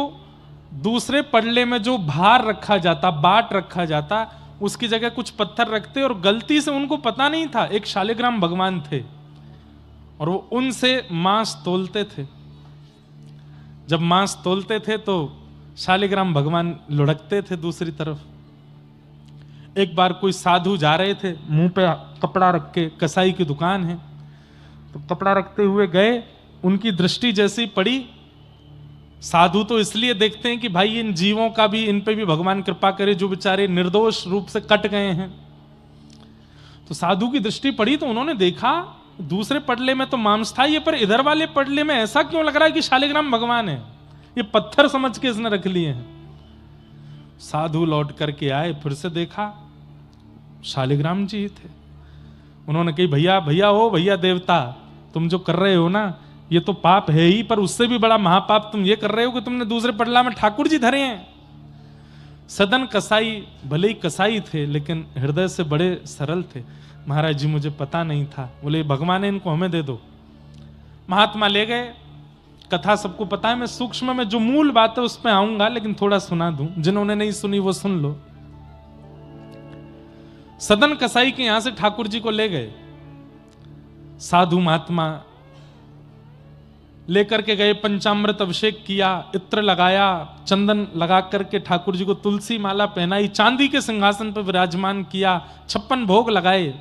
दूसरे पड़ले में जो भार रखा जाता, बाट रखा जाता, उसकी जगह कुछ पत्थर रखते, और गलती से उनको पता नहीं था एक शालिग्राम भगवान थे और वो उनसे मांस तोलते थे। जब मांस तोलते थे तो शालिग्राम भगवान लुढ़कते थे दूसरी तरफ। एक बार कोई साधु जा रहे थे, मुंह पे कपड़ा रख के, कसाई की दुकान है, तो कपड़ा रखते हुए गए, उनकी दृष्टि जैसी पड़ी, साधु तो इसलिए देखते हैं कि भाई इन जीवों का भी, इन पे भी भगवान कृपा करे जो बेचारे निर्दोष रूप से कट गए हैं। तो साधु की दृष्टि पड़ी तो उन्होंने देखा दूसरे पडले में तो मांस था ये, पर इधर वाले पडले में ऐसा क्यों लग रहा है कि शालिग्राम भगवान है, ये पत्थर समझ के इसने रख लिए हैं। साधु लौट करके आए, फिर से देखा शालिग्राम जी थे। उन्होंने कही, भैया भैया हो, भैया देवता, तुम जो कर रहे हो ना ये तो पाप है ही, पर उससे भी बड़ा महापाप तुम ये कर रहे हो कि तुमने दूसरे पडला में ठाकुर जी धरे हैं। सदन कसाई भले ही कसाई थे लेकिन हृदय से बड़े सरल थे। महाराज जी मुझे पता नहीं था। बोले भगवान है, इनको हमें दे दो। महात्मा ले गए। कथा सबको पता है, मैं सूक्ष्म में जो मूल बात है उस पर आऊंगा, लेकिन थोड़ा सुना दूं, जिन्होंने नहीं सुनी वो सुन लो। सदन कसाई के यहां से ठाकुर जी को ले गए। साधु महात्मा लेकर के गए, पंचामृत अभिषेक किया, इत्र लगाया, चंदन लगा करके ठाकुर जी को तुलसी माला पहनाई, चांदी के सिंहासन पर विराजमान किया, 56 भोग लगाए।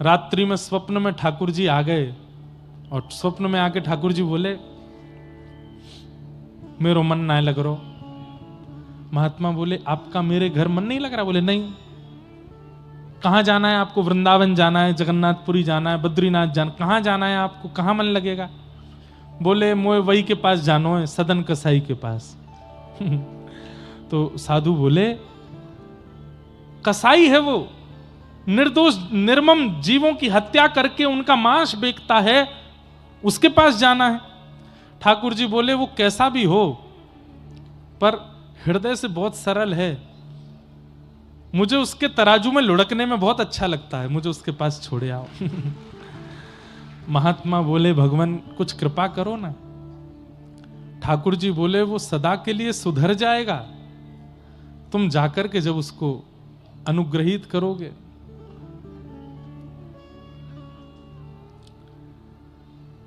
रात्रि में स्वप्न में ठाकुर जी आ गए और स्वप्न में आके ठाकुर जी बोले, मेरो मन ना लग रहा। महात्मा बोले, आपका मेरे घर मन नहीं लग रहा? बोले नहीं। कहां जाना है आपको? वृंदावन जाना है, जगन्नाथपुरी जाना है, बद्रीनाथ जाना, कहां जाना है आपको? कहां मन लगेगा? बोले मोए वही के पास जानो है, सदन कसाई के पास। तो साधु बोले, कसाई है वो, निर्दोष निर्मम जीवों की हत्या करके उनका मांस बेचता है, उसके पास जाना है। ठाकुर जी बोले, वो कैसा भी हो पर हृदय से बहुत सरल है, मुझे उसके तराजू में लुढ़कने में बहुत अच्छा लगता है, मुझे उसके पास छोड़े आओ। महात्मा बोले, भगवान कुछ कृपा करो ना। ठाकुर जी बोले, वो सदा के लिए सुधर जाएगा, तुम जाकर के जब उसको अनुग्रहित करोगे।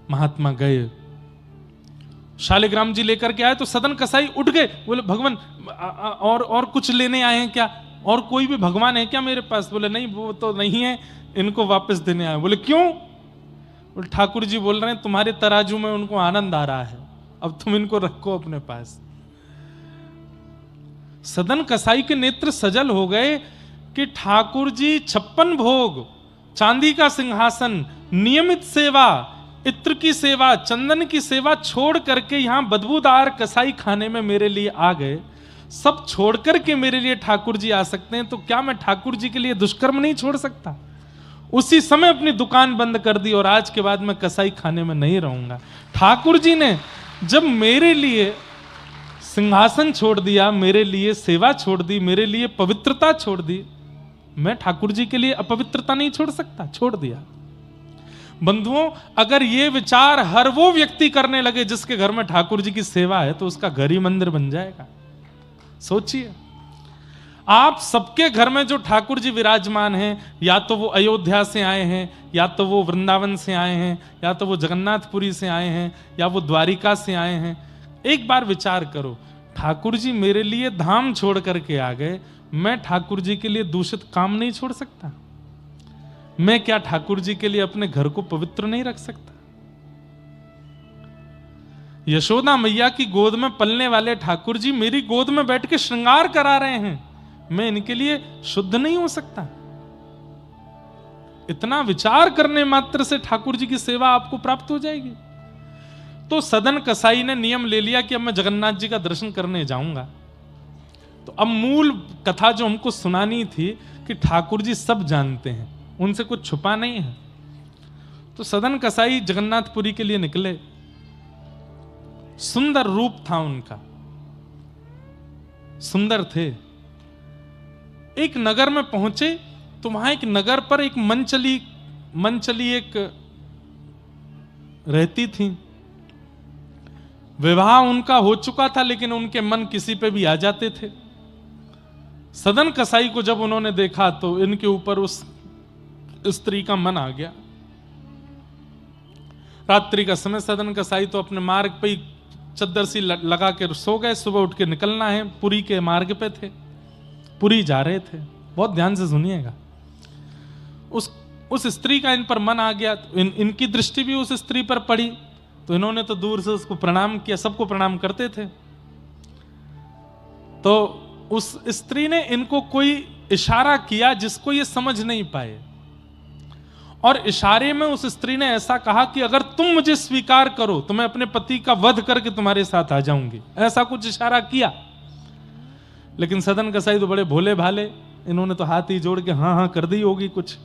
महात्मा गए, शालिग्राम जी लेकर के आए तो सदन कसाई उठ गए। बोले, भगवान और कुछ लेने आए हैं क्या? और कोई भी भगवान है क्या मेरे पास? बोले नहीं, वो तो नहीं है, इनको वापस देने आए। बोले क्यों? बोले ठाकुर जी बोल रहे हैं तुम्हारे तराजू में उनको आनंद आ रहा है, अब तुम इनको रखो अपने पास। सदन कसाई के नेत्र सजल हो गए कि ठाकुर जी 56 भोग, चांदी का सिंहासन, नियमित सेवा, इत्र की सेवा, चंदन की सेवा छोड़ करके यहां बदबूदार कसाई खाने में मेरे लिए आ गए। सब छोड़ करके मेरे लिए ठाकुर जी आ सकते हैं, तो क्या मैं ठाकुर जी के लिए दुष्कर्म नहीं छोड़ सकता? उसी समय अपनी दुकान बंद कर दी और आज के बाद मैं कसाई खाने में नहीं रहूंगा। ठाकुर जी ने जब मेरे लिए सिंहासन छोड़ दिया, मेरे लिए सेवा छोड़ दी, मेरे लिए पवित्रता छोड़ दी, मैं ठाकुर जी के लिए अपवित्रता नहीं छोड़ सकता, छोड़ दिया। बंधुओं, अगर ये विचार हर वो व्यक्ति करने लगे जिसके घर में ठाकुर जी की सेवा है, तो उसका घर ही मंदिर बन जाएगा। सोचिए, आप सबके घर में जो ठाकुर जी विराजमान हैं, या तो वो अयोध्या से आए हैं, या तो वो वृंदावन से आए हैं, या तो वो जगन्नाथपुरी से आए हैं, या वो द्वारिका से आए हैं। एक बार विचार करो, ठाकुर जी मेरे लिए धाम छोड़ करके आ गए, मैं ठाकुर जी के लिए दूषित काम नहीं छोड़ सकता? मैं क्या ठाकुर जी के लिए अपने घर को पवित्र नहीं रख सकता? यशोदा मैया की गोद में पलने वाले ठाकुर जी मेरी गोद में बैठ के श्रृंगार करा रहे हैं, मैं इनके लिए शुद्ध नहीं हो सकता? इतना विचार करने मात्र से ठाकुर जी की सेवा आपको प्राप्त हो जाएगी। तो सदन कसाई ने नियम ले लिया कि अब मैं जगन्नाथ जी का दर्शन करने जाऊंगा। तो अब मूल कथा जो हमको सुनानी थी कि ठाकुर जी सब जानते हैं, उनसे कुछ छुपा नहीं है। तो सदन कसाई जगन्नाथपुरी के लिए निकले। सुंदर रूप था उनका, सुंदर थे। एक नगर में पहुंचे तो वहां एक नगर पर एक मनचली एक रहती थी। विवाह उनका हो चुका था, लेकिन उनके मन किसी पे भी आ जाते थे। सदन कसाई को जब उन्होंने देखा तो इनके ऊपर उस स्त्री का मन आ गया। रात्रि का समय, सदन कसाई तो अपने मार्ग पे ही चद्दर सी लगा के सो गए। सुबह उठ के निकलना है, पुरी के मार्ग पे थे, पुरी जा रहे थे। बहुत ध्यान से सुनिएगा। उस स्त्री का इन पर मन आ गया, तो इनकी दृष्टि भी उस स्त्री पर पड़ी, तो इन्होंने तो दूर से उसको प्रणाम किया। सबको प्रणाम करते थे। तो उस स्त्री ने इनको कोई इशारा किया जिसको ये समझ नहीं पाए, और इशारे में उस स्त्री ने ऐसा कहा कि अगर तुम मुझे स्वीकार करो तो मैं अपने पति का वध करके तुम्हारे साथ आ जाऊंगी। ऐसा कुछ इशारा किया। लेकिन सदन कसाई तो बड़े भोले भाले, इन्होंने तो हाथ ही जोड़ के हाँ हाँ कर दी होगी कुछ,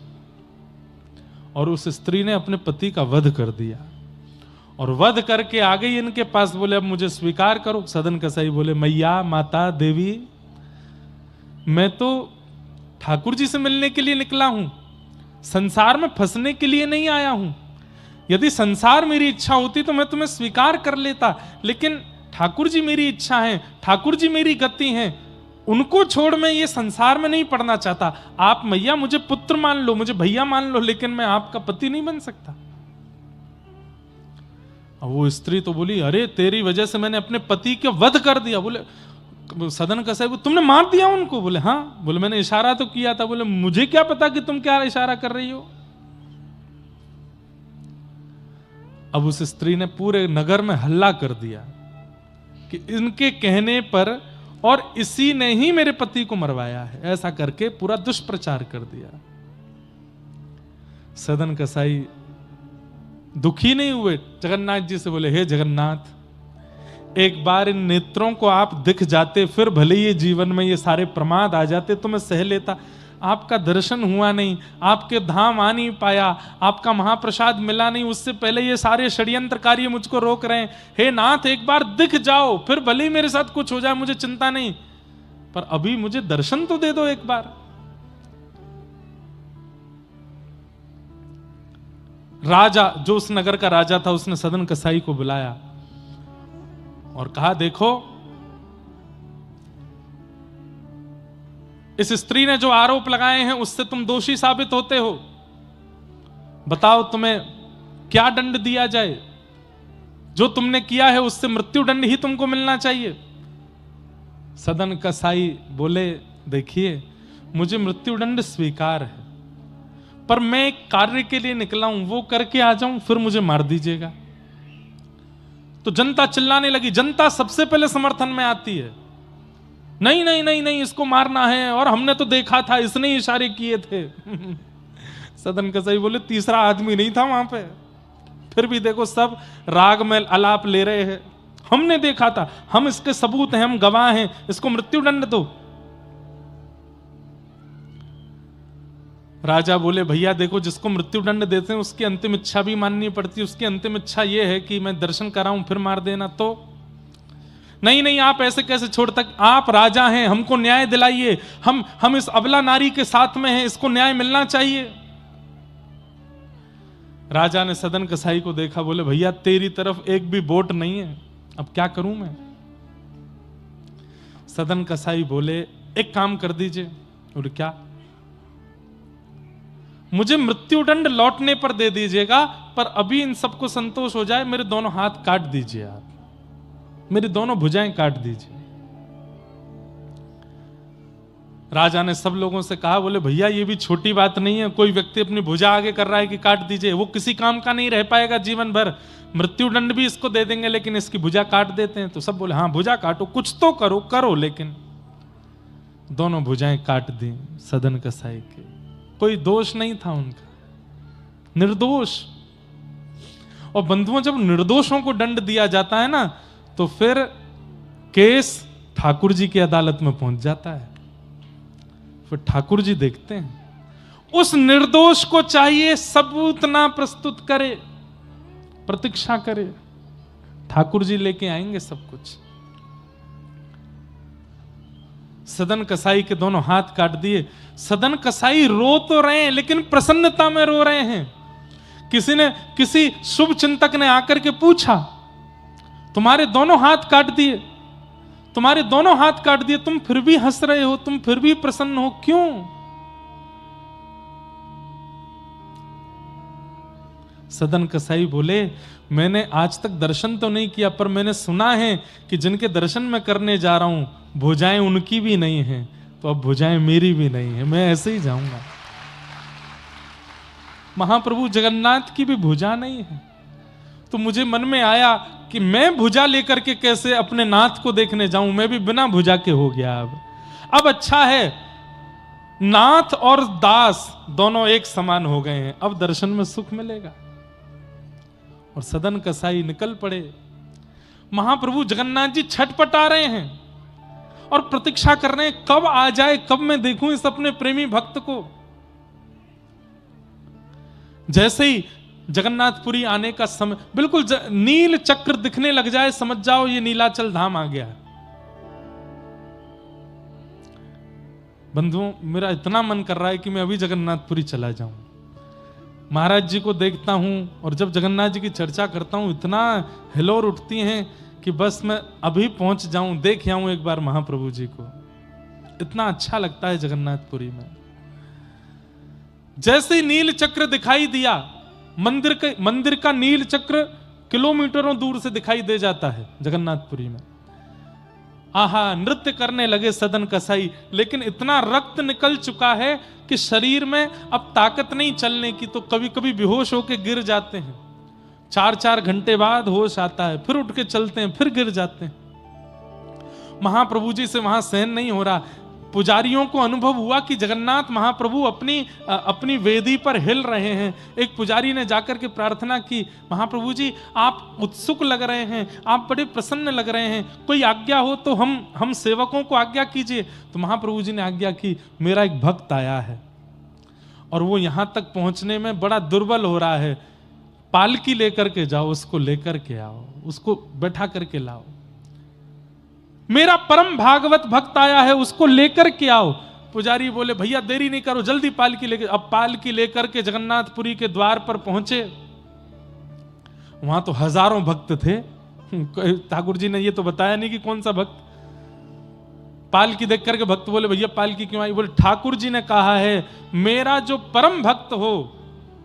और उस स्त्री ने अपने पति का वध कर दिया। और वध करके आ गई इनके पास, बोले अब मुझे स्वीकार करो। सदन कसाई बोले, मैया, माता, देवी, मैं तो ठाकुर जी से मिलने के लिए निकला हूं, संसार में फंसने के लिए नहीं आया हूं। यदि संसार मेरी इच्छा होती तो मैं तुम्हें स्वीकार कर लेता, लेकिन ठाकुर जी मेरी इच्छा है, ठाकुर जी मेरी गति है, उनको छोड़ मैं ये संसार में नहीं पड़ना चाहता। आप मैया मुझे पुत्र मान लो, मुझे भैया मान लो, लेकिन मैं आपका पति नहीं बन सकता। अब वो स्त्री तो बोली, अरे तेरी वजह से मैंने अपने पति के वध कर दिया। बोले सदन कसाई, तुमने मार दिया उनको? बोले हाँ। बोले मैंने इशारा तो किया था। बोले मुझे क्या पता कि तुम क्या इशारा कर रही हो। अब उस स्त्री ने पूरे नगर में हल्ला कर दिया कि इनके कहने पर और इसी ने ही मेरे पति को मरवाया है, ऐसा करके पूरा दुष्प्रचार कर दिया। सदन कसाई दुखी नहीं हुए, जगन्नाथ जी से बोले, हे जगन्नाथ, एक बार इन नेत्रों को आप दिख जाते, फिर भले ये जीवन में ये सारे प्रमाद आ जाते तो मैं सह लेता। आपका दर्शन हुआ नहीं, आपके धाम आ नहीं पाया, आपका महाप्रसाद मिला नहीं, उससे पहले ये सारे षड्यंत्रकारी मुझको रोक रहे हैं। हे नाथ, एक बार दिख जाओ, फिर भले ही मेरे साथ कुछ हो जाए, मुझे चिंता नहीं, पर अभी मुझे दर्शन तो दे दो एक बार। राजा, जो उस नगर का राजा था, उसने सदन कसाई को बुलाया और कहा, देखो इस स्त्री ने जो आरोप लगाए हैं उससे तुम दोषी साबित होते हो। बताओ तुम्हें क्या दंड दिया जाए। जो तुमने किया है उससे मृत्युदंड ही तुमको मिलना चाहिए। सदन कसाई बोले, देखिए मुझे मृत्युदंड स्वीकार है, पर मैं एक कार्य के लिए निकला हूं, वो करके आ जाऊं, फिर मुझे मार दीजिएगा। तो जनता चिल्लाने लगी। जनता सबसे पहले समर्थन में आती है, नहीं नहीं नहीं नहीं, इसको मारना है, और हमने तो देखा था, इसने इशारे किए थे। सदन कसाई बोले, तीसरा आदमी नहीं था वहां पे, फिर भी देखो सब राग में आलाप ले रहे हैं, हमने देखा था, हम इसके सबूत हैं, हम गवाह हैं, इसको मृत्युदंड दो। राजा बोले, भैया देखो, जिसको मृत्युदंड देते हैं उसकी अंतिम इच्छा भी माननी पड़ती है। उसकी अंतिम इच्छा यह है कि मैं दर्शन कराऊं फिर मार देना, तो नहीं नहीं, आप ऐसे कैसे छोड़ तक, आप राजा हैं, हमको न्याय दिलाइए, हम इस अबला नारी के साथ में हैं, इसको न्याय मिलना चाहिए। राजा ने सदन कसाई को देखा, बोले भैया तेरी तरफ एक भी वोट नहीं है, अब क्या करूं मैं। सदन कसाई बोले एक काम कर दीजिए। बोले क्या? मुझे मृत्युदंड लौटने पर दे दीजिएगा, पर अभी इन सबको संतोष हो जाए मेरे दोनों हाथ काट दीजिए, आप मेरी दोनों भुजाएं काट दीजिए। राजा ने सब लोगों से कहा, बोले भैया ये भी छोटी बात नहीं है, कोई व्यक्ति अपनी भुजा आगे कर रहा है कि काट दीजिए, वो किसी काम का नहीं रह पाएगा जीवन भर, मृत्युदंड भी इसको दे देंगे लेकिन इसकी भुजा काट देते हैं। तो सब बोले हाँ भुजा काटो, कुछ तो करो करो। लेकिन दोनों भुजाएं काट दी सदन कसाई के, कोई दोष नहीं था उनका, निर्दोष। और बंधुओं, जब निर्दोषों को दंड दिया जाता है ना, तो फिर केस ठाकुर जी की अदालत में पहुंच जाता है। फिर ठाकुर जी देखते हैं, उस निर्दोष को चाहिए सबूत ना प्रस्तुत करे, प्रतीक्षा करे, ठाकुर जी लेके आएंगे सब कुछ। सदन कसाई के दोनों हाथ काट दिए। सदन कसाई रो तो रहे हैं लेकिन प्रसन्नता में रो रहे हैं। किसी शुभ चिंतक ने आकर के पूछा, तुम्हारे दोनों हाथ काट दिए, तुम्हारे दोनों हाथ काट दिए, तुम फिर भी हंस रहे हो, तुम फिर भी प्रसन्न हो, क्यों? सदन कसाई बोले, मैंने आज तक दर्शन तो नहीं किया, पर मैंने सुना है कि जिनके दर्शन मैं करने जा रहा हूं भुजाएं उनकी भी नहीं है, तो अब भुजाएं मेरी भी नहीं है, मैं ऐसे ही जाऊंगा। महाप्रभु जगन्नाथ की भी भुजा नहीं है। तो मुझे मन में आया कि मैं भुजा लेकर के कैसे अपने नाथ को देखने जाऊं, मैं भी बिना भुजा के हो गया। अब अच्छा है, नाथ और दास दोनों एक समान हो गए हैं, अब दर्शन में सुख मिलेगा। और सदन कसाई निकल पड़े। महाप्रभु जगन्नाथ जी छटपटा रहे हैं और प्रतीक्षा कर रहे हैं, कब आ जाए, कब मैं देखूं इस अपने प्रेमी भक्त को। जैसे ही जगन्नाथपुरी आने का समय, बिल्कुल नील चक्र दिखने लग जाए, समझ जाओ ये नीलाचल धाम आ गया। बंधुओं, मेरा इतना मन कर रहा है कि मैं अभी जगन्नाथपुरी चला जाऊं, महाराज जी को देखता हूं, और जब जगन्नाथ जी की चर्चा करता हूं इतना हिलोर उठती हैं कि बस मैं अभी पहुंच जाऊं, देख आऊं एक बार महाप्रभु जी को। इतना अच्छा लगता है जगन्नाथपुरी में। जैसे ही नील चक्र दिखाई दिया, मंदिर का नील चक्र किलोमीटरों दूर से दिखाई दे जाता है जगन्नाथपुरी में। आहा, नृत्य करने लगे सदन कसाई, लेकिन इतना रक्त निकल चुका है कि शरीर में अब ताकत नहीं चलने की, तो कभी कभी बेहोश होकर गिर जाते हैं। 4-4 घंटे बाद होश आता है, फिर उठ के चलते हैं, फिर गिर जाते हैं। महाप्रभु जी से वहां सहन नहीं हो रहा। पुजारियों को अनुभव हुआ कि जगन्नाथ महाप्रभु अपनी वेदी पर हिल रहे हैं। एक पुजारी ने जाकर के प्रार्थना की, महाप्रभु जी आप उत्सुक लग रहे हैं, आप बड़े प्रसन्न लग रहे हैं, कोई आज्ञा हो तो हम सेवकों को आज्ञा कीजिए। तो महाप्रभु जी ने आज्ञा की, मेरा एक भक्त आया है और वो यहां तक पहुंचने में बड़ा दुर्बल हो रहा है, पालकी लेकर के जाओ, उसको लेकर के आओ, उसको बैठा करके लाओ। मेरा परम भागवत भक्त आया है, उसको लेकर के आओ। पुजारी बोले, भैया देरी नहीं करो, जल्दी पालकी लेकर। अब पालकी लेकर के जगन्नाथपुरी के द्वार पर पहुंचे। वहां तो हजारों भक्त थे। ठाकुर जी ने ये तो बताया नहीं कि कौन सा भक्त। पालकी देख करके भक्त बोले, भैया पालकी क्यों आई? बोले, ठाकुर जी ने कहा है मेरा जो परम भक्त हो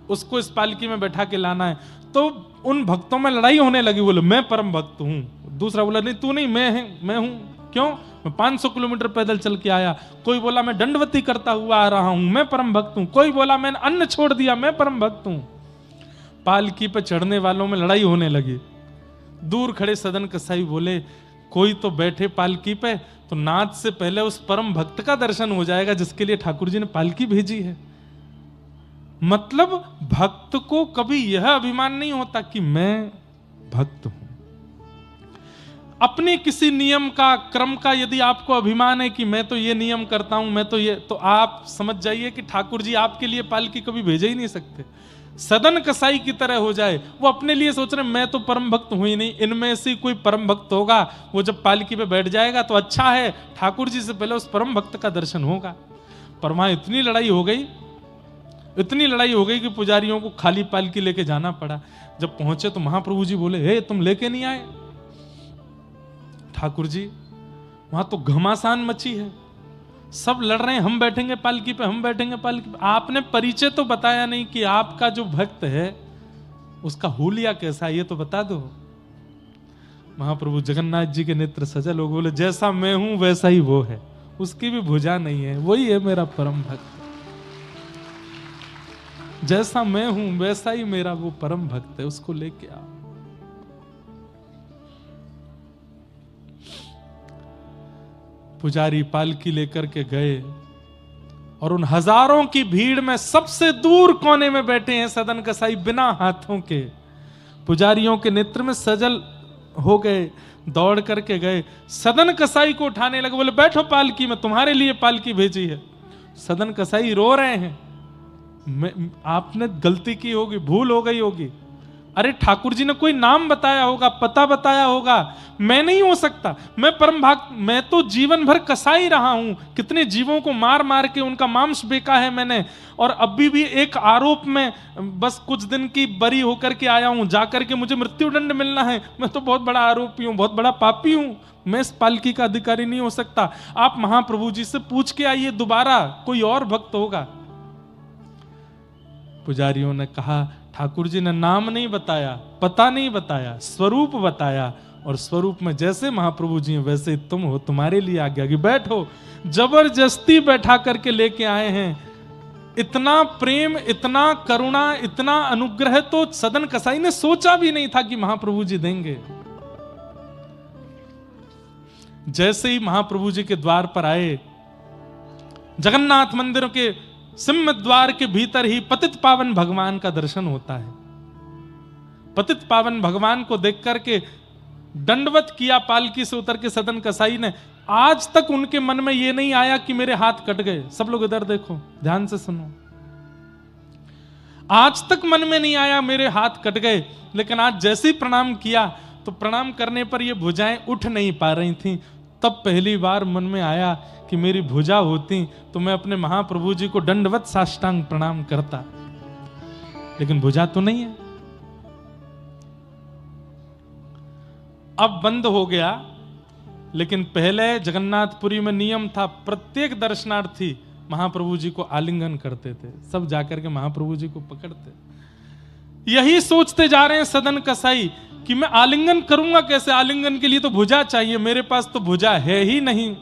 उसको इस पालकी में बैठा के लाना है। तो उन भक्तों में लड़ाई होने लगी। बोले, मैं परम भक्त हूं। दूसरा बोला, नहीं तू नहीं, मैं हूं। क्यों? मैं 500 किलोमीटर पैदल चल के आया। कोई बोला, मैं दंडवती करता हुआ आ रहा हूं, मैं परम भक्त हूं। कोई बोला, मैंने अन्न छोड़ दिया, मैं परम भक्त हूं। पालकी पे चढ़ने वालों में लड़ाई होने लगी। दूर खड़े सदन कसाई बोले, कोई तो बैठे पालकी पे, तो नाथ से पहले उस परम भक्त का दर्शन हो जाएगा जिसके लिए ठाकुर जी ने पालकी भेजी है। मतलब भक्त को कभी यह अभिमान नहीं होता कि मैं भक्त हूं। अपने किसी नियम का, क्रम का यदि आपको अभिमान है कि मैं तो ये नियम करता हूं, मैं तो ये, तो आप समझ जाइए कि ठाकुर जी आपके लिए पालकी कभी भेज ही नहीं सकते। सदन कसाई की तरह हो जाए, वो अपने लिए सोच रहे मैं तो परम भक्त हूं ही नहीं, इनमें से कोई परम भक्त होगा, वो जब पालकी पे बैठ जाएगा तो अच्छा है, ठाकुर जी से पहले उस परम भक्त का दर्शन होगा। पर वहां इतनी लड़ाई हो गई, इतनी लड़ाई हो गई कि पुजारियों को खाली पालकी लेके जाना पड़ा। जब पहुंचे तो महाप्रभु जी बोले, हे तुम लेके नहीं आए? ठाकुर जी वहां तो घमासान मची है, सब लड़ रहे हैं, हम बैठेंगे पालकी पे, हम बैठेंगे पालकी पे। आपने परिचय तो बताया नहीं कि आपका जो भक्त है उसका हुलिया कैसा है, ये तो बता दो। महाप्रभु जगन्नाथ जी के नेत्र सजल हो, बोले जैसा मैं हूं वैसा ही वो है, उसकी भी भुजा नहीं है, वही है मेरा परम भक्त। जैसा मैं हूं वैसा ही मेरा वो परम भक्त है, उसको लेके आओ। पुजारी पालकी लेकर के गए और उन हजारों की भीड़ में सबसे दूर कोने में बैठे हैं सदन कसाई, बिना हाथों के। पुजारियों के नेत्र में सजल हो गए, दौड़ करके गए, सदन कसाई को उठाने लगे, बोले बैठो पालकी में, तुम्हारे लिए पालकी भेजी है। सदन कसाई रो रहे हैं, आपने गलती की होगी, भूल हो गई होगी। अरे ठाकुर जी ने कोई नाम बताया होगा, पता बताया होगा, मैं नहीं हो सकता, मैं परम भक्त, मैं तो जीवन भर कसाई रहा हूं, कितने जीवों को मार मार के उनका मांस बेका है मैंने, और अभी भी एक आरोप में बस कुछ दिन की बरी होकर के आया हूं, जाकर के मुझे मृत्युदंड मिलना है, मैं तो बहुत बड़ा आरोपी हूं, बहुत बड़ा पापी हूं, मैं इस पालकी का अधिकारी नहीं हो सकता। आप महाप्रभु जी से पूछ के आइए, दोबारा कोई और भक्त होगा। पुजारियों ने कहा, ठाकुर जी ने नाम नहीं बताया, पता नहीं बताया, स्वरूप बताया, और स्वरूप में जैसे महाप्रभु जी हैं वैसे तुम हो, तुम्हारे लिए आज्ञा की, बैठो। जबरदस्ती बैठा करके लेके आए हैं। इतना प्रेम, इतना करुणा, इतना अनुग्रह तो सदन कसाई ने सोचा भी नहीं था कि महाप्रभु जी देंगे। जैसे ही महाप्रभु जी के द्वार पर आए, जगन्नाथ मंदिर के सिंह द्वार के भीतर ही पतित पावन भगवान का दर्शन होता है। पतित पावन भगवान को देख करके दंडवत किया पालकी से उतर के सदन कसाई ने। आज तक उनके मन में यह नहीं आया कि मेरे हाथ कट गए। सब लोग इधर देखो, ध्यान से सुनो। आज तक मन में नहीं आया मेरे हाथ कट गए, लेकिन आज जैसे ही प्रणाम किया तो प्रणाम करने पर ये भुजाएं उठ नहीं पा रही थीं। तब पहली बार मन में आया कि मेरी भुजा होती तो मैं अपने महाप्रभु जी को दंडवत साष्टांग प्रणाम करता, लेकिन भुजा तो नहीं है। अब बंद हो गया, लेकिन पहले जगन्नाथपुरी में नियम था, प्रत्येक दर्शनार्थी महाप्रभु जी को आलिंगन करते थे, सब जाकर के महाप्रभु जी को पकड़ते। यही सोचते जा रहे हैं सदन कसाई कि मैं आलिंगन करूंगा कैसे, आलिंगन के लिए तो भुजा चाहिए, मेरे पास तो भुजा है ही नहीं।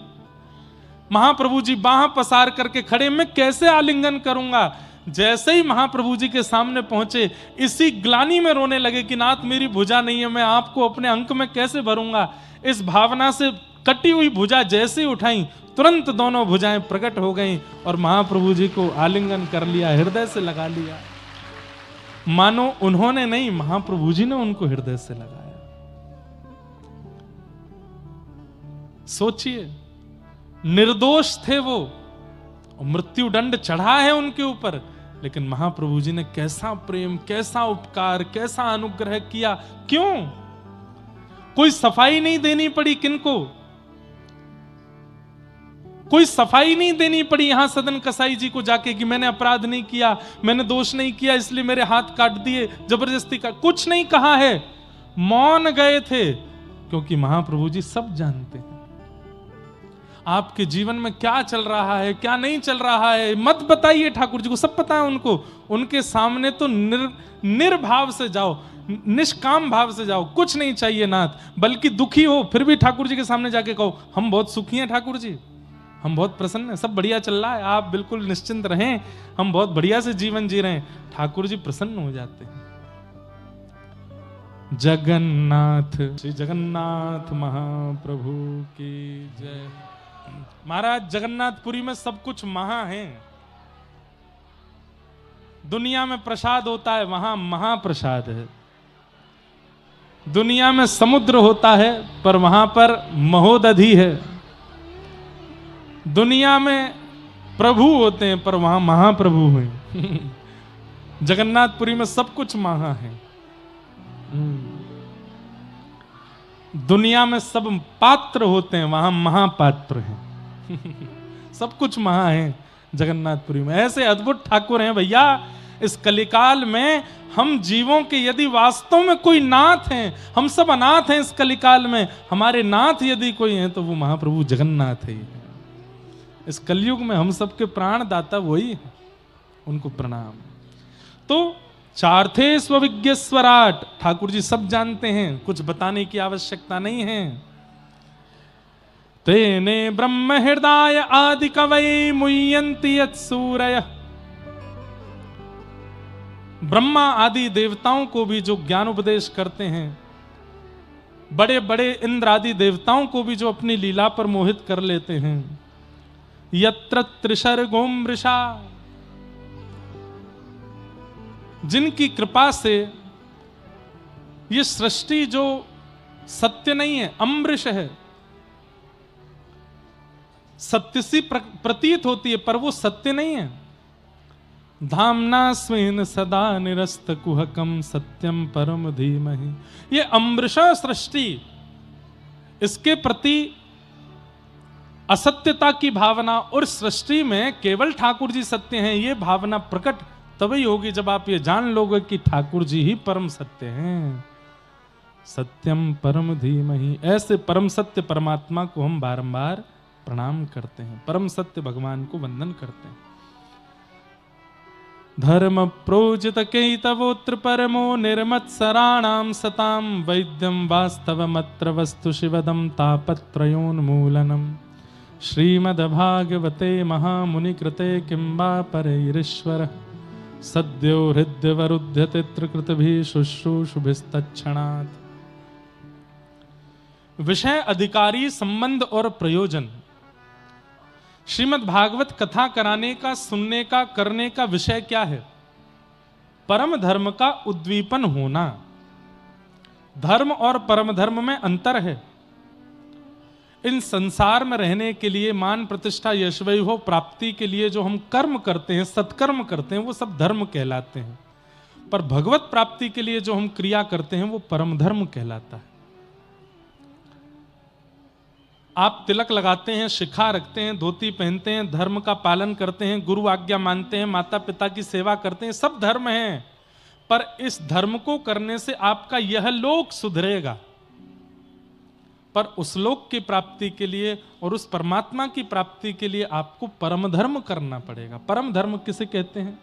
महाप्रभु जी बाह पसार करके खड़े, मैं कैसे आलिंगन करूंगा। जैसे ही महाप्रभु जी के सामने पहुंचे, इसी ग्लानि में रोने लगे कि नाथ मेरी भुजा नहीं है, मैं आपको अपने अंक में कैसे भरूंगा। इस भावना से कटी हुई भुजा जैसे उठाई, तुरंत दोनों भुजाएं प्रकट हो गईं और महाप्रभु जी को आलिंगन कर लिया, हृदय से लगा लिया। मानो उन्होंने नहीं, महाप्रभु जी ने उनको हृदय से लगाया। सोचिए, निर्दोष थे वो, मृत्यु दंड चढ़ा है उनके ऊपर, लेकिन महाप्रभु जी ने कैसा प्रेम, कैसा उपकार, कैसा अनुग्रह किया। क्यों? कोई सफाई नहीं देनी पड़ी किनको, कोई सफाई नहीं देनी पड़ी यहां सदन कसाई जी को जाके कि मैंने अपराध नहीं किया, मैंने दोष नहीं किया, इसलिए मेरे हाथ काट दिए, जबरदस्ती का कुछ नहीं कहा है। मौन गए थे, क्योंकि महाप्रभु जी सब जानते हैं आपके जीवन में क्या चल रहा है, क्या नहीं चल रहा है। मत बताइए, ठाकुर जी को सब पता है उनको। उनके सामने तो निर्भाव से जाओ, निष्काम भाव से जाओ, कुछ नहीं चाहिए नाथ। बल्कि दुखी हो फिर भी ठाकुर जी के सामने जाके कहो, हम बहुत सुखी हैं ठाकुर जी, हम बहुत प्रसन्न हैं, सब बढ़िया चल रहा है, आप बिल्कुल निश्चिंत रहें, हम बहुत बढ़िया से जीवन जी रहे हैं। ठाकुर जी प्रसन्न हो जाते हैं। जगन्नाथ, श्री जगन्नाथ महाप्रभु की जय। महाराज, जगन्नाथपुरी में सब कुछ महा है। दुनिया में प्रसाद होता है, वहां महाप्रसाद है। दुनिया में समुद्र होता है, पर वहां पर महोदधि है। दुनिया में प्रभु होते हैं, पर वहां महाप्रभु हैं। जगन्नाथपुरी में सब कुछ महा है। दुनिया में सब पात्र होते हैं, वहां महापात्र हैं। सब कुछ महा है, जगन्नाथपुरी में। ऐसे अद्भुत ठाकुर हैं भैया इस कलिकाल में। हम जीवों के यदि वास्तव में कोई नाथ हैं, हम सब अनाथ हैं इस कलिकाल में, हमारे नाथ यदि कोई हैं तो वो महाप्रभु जगन्नाथ है। इस कलयुग में हम सबके प्राण दाता वही हैं, उनको प्रणाम। तो चार थे स्वविज्ञ स्वराट, ठाकुर जी सब जानते हैं, कुछ बताने की आवश्यकता नहीं है। तेने ब्रह्म हृदय आदि कवै मुह्यन्ति यत्सूरय, ब्रह्मा आदि देवताओं को भी जो ज्ञान उपदेश करते हैं, बड़े बड़े इंद्र आदि देवताओं को भी जो अपनी लीला पर मोहित कर लेते हैं। यत्र त्रिशर्गो मृषा, जिनकी कृपा से ये सृष्टि जो सत्य नहीं है, अमृष है, सत्य सी प्रतीत होती है पर वो सत्य नहीं है। धामना स्वेन सदा निरस्त कुहकम सत्यम परम धीमहि, ये अमृषा सृष्टि, इसके प्रति असत्यता की भावना और सृष्टि में केवल ठाकुर जी सत्य हैं, ये भावना प्रकट तभी होगी जब आप ये जान लोगे कि ठाकुर जी ही परम सत्य हैं। सत्यम परम धीमहि, ऐसे परम सत्य परमात्मा को हम बारंबार प्रणाम करते हैं, परम सत्य भगवान को वंदन करते हैं। धर्म प्रोजित केतवोत्र परमो निर्मत्सराणाम सताम वैद्यम वास्तवमत्र वस्तु शिवदम तापत्रयोन्मूलनम। श्रीमद्भागवते महामुनि कृते किंबा परैरीश्वर सद्यो हृद्यवरुध्यते त्रिकृतभिः शुश्रूषुभिस्तत्क्षणात्। विषय, अधिकारी, संबंध और प्रयोजन। श्रीमद् भागवत कथा कराने का, सुनने का, करने का विषय क्या है? परम धर्म का उद्दीपन होना। धर्म और परम धर्म में अंतर है। इन संसार में रहने के लिए, मान प्रतिष्ठा यश वैभव प्राप्ति के लिए जो हम कर्म करते हैं, सत्कर्म करते हैं, वो सब धर्म कहलाते हैं। पर भगवत प्राप्ति के लिए जो हम क्रिया करते हैं वो परम धर्म कहलाता है। आप तिलक लगाते हैं, शिखा रखते हैं, धोती पहनते हैं, धर्म का पालन करते हैं, गुरु आज्ञा मानते हैं, माता पिता की सेवा करते हैं, सब धर्म हैं। पर इस धर्म को करने से आपका यह लोक सुधरेगा, पर उस लोक की प्राप्ति के लिए और उस परमात्मा की प्राप्ति के लिए आपको परम धर्म करना पड़ेगा। परम धर्म किसे कहते हैं?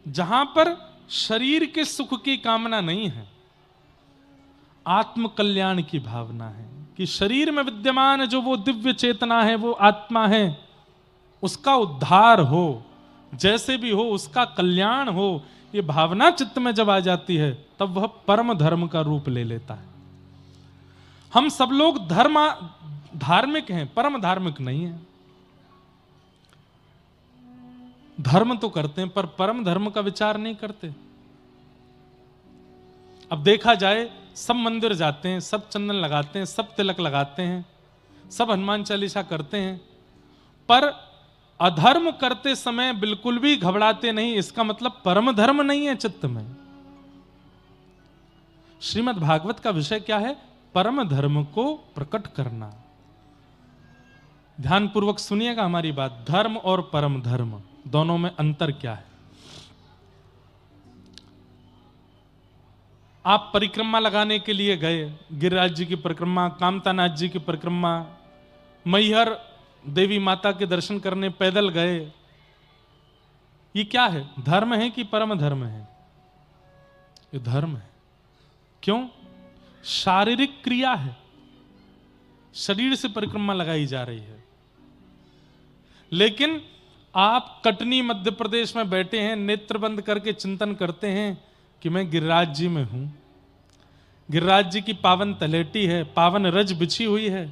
जहां पर शरीर के सुख की कामना नहीं है, आत्म कल्याण की भावना है कि शरीर में विद्यमान जो वो दिव्य चेतना है, वो आत्मा है, उसका उद्धार हो, जैसे भी हो उसका कल्याण हो, ये भावना चित्त में जब आ जाती है तब वह परम धर्म का रूप ले लेता है। हम सब लोग धार्मिक हैं, परम धार्मिक नहीं है। धर्म तो करते हैं पर परम धर्म का विचार नहीं करते। अब देखा जाए, सब मंदिर जाते हैं, सब चंदन लगाते हैं, सब तिलक लगाते हैं, सब हनुमान चालीसा करते हैं, पर अधर्म करते समय बिल्कुल भी घबराते नहीं। इसका मतलब परम धर्म नहीं है चित्त में। श्रीमद् भागवत का विषय क्या है? परम धर्म को प्रकट करना। ध्यान पूर्वक सुनिएगा हमारी बात। धर्म और परम धर्म दोनों में अंतर क्या है? आप परिक्रमा लगाने के लिए गए, गिरिराज जी की परिक्रमा, कामतानाथ जी की परिक्रमा, मैहर देवी माता के दर्शन करने पैदल गए, ये क्या है? धर्म है कि परम धर्म है? ये धर्म है। क्यों? शारीरिक क्रिया है, शरीर से परिक्रमा लगाई जा रही है। लेकिन आप कटनी मध्य प्रदेश में बैठे हैं, नेत्र बंद करके चिंतन करते हैं कि मैं गिरिराज जी में हूं, गिरिराज जी की पावन तलेटी है, पावन रज बिछी हुई है,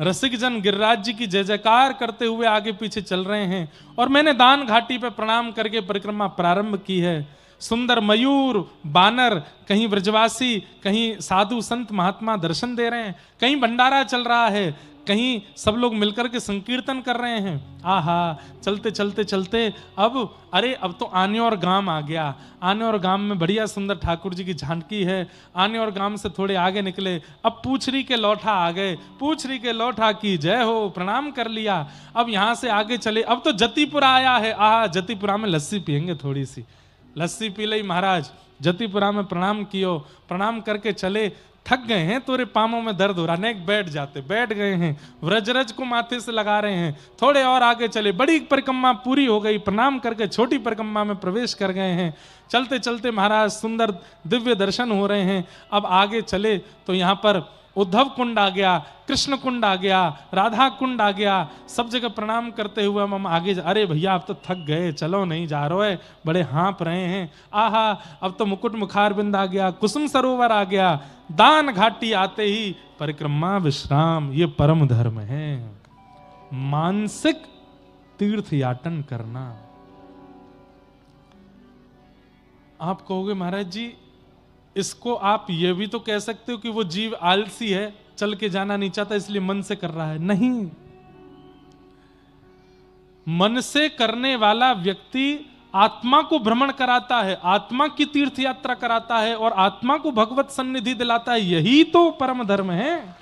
रसिक जन गिरिराज जी की जय जयकार करते हुए आगे पीछे चल रहे हैं, और मैंने दान घाटी पर प्रणाम करके परिक्रमा प्रारंभ की है। सुंदर मयूर, बानर, कहीं ब्रजवासी, कहीं साधु संत महात्मा दर्शन दे रहे हैं, कहीं भंडारा चल रहा है, कहीं सब लोग मिलकर के संकीर्तन कर रहे हैं। आहा, चलते चलते चलते अब अरे अब तो आने और गांव आ गया। आने और गांव में बढ़िया सुंदर ठाकुर जी की झांकी है। आने और गांव से थोड़े आगे निकले, अब पूछरी के लौठा आ गए। पूछरी के लौठा की जय हो, प्रणाम कर लिया। अब यहां से आगे चले, अब तो जतीपुरा आया है। आहा, जतीपुरा में लस्सी पियेंगे, थोड़ी सी लस्सी पी ली महाराज। जतीपुरा में प्रणाम कियो, प्रणाम करके चले। थक गए हैं, तोरे पामों में दर्द हो रहा, नेक बैठ गए हैं। व्रजरज को माथे से लगा रहे हैं। थोड़े और आगे चले, बड़ी परिक्रमा पूरी हो गई, प्रणाम करके छोटी परिक्रमा में प्रवेश कर गए हैं। चलते चलते महाराज सुंदर दिव्य दर्शन हो रहे हैं। अब आगे चले तो यहाँ पर उद्धव कुंड आ गया, कृष्ण कुंड आ गया, राधा कुंड आ गया। सब जगह प्रणाम करते हुए हम आगे अरे भैया अब तो थक गए, चलो नहीं जा रहे, बड़े हाँप रहे हैं। आहा, अब तो मुकुट मुखारबिंद आ गया, कुसुम सरोवर आ गया। दान घाटी आते ही परिक्रमा विश्राम, ये परम धर्म है। मानसिक तीर्थयाटन करना। आप कहोगे महाराज जी इसको आप ये भी तो कह सकते हो कि वो जीव आलसी है, चल के जाना नहीं चाहता इसलिए मन से कर रहा है। नहीं, मन से करने वाला व्यक्ति आत्मा को भ्रमण कराता है, आत्मा की तीर्थ यात्रा कराता है और आत्मा को भगवत सन्निधि दिलाता है। यही तो परम धर्म है।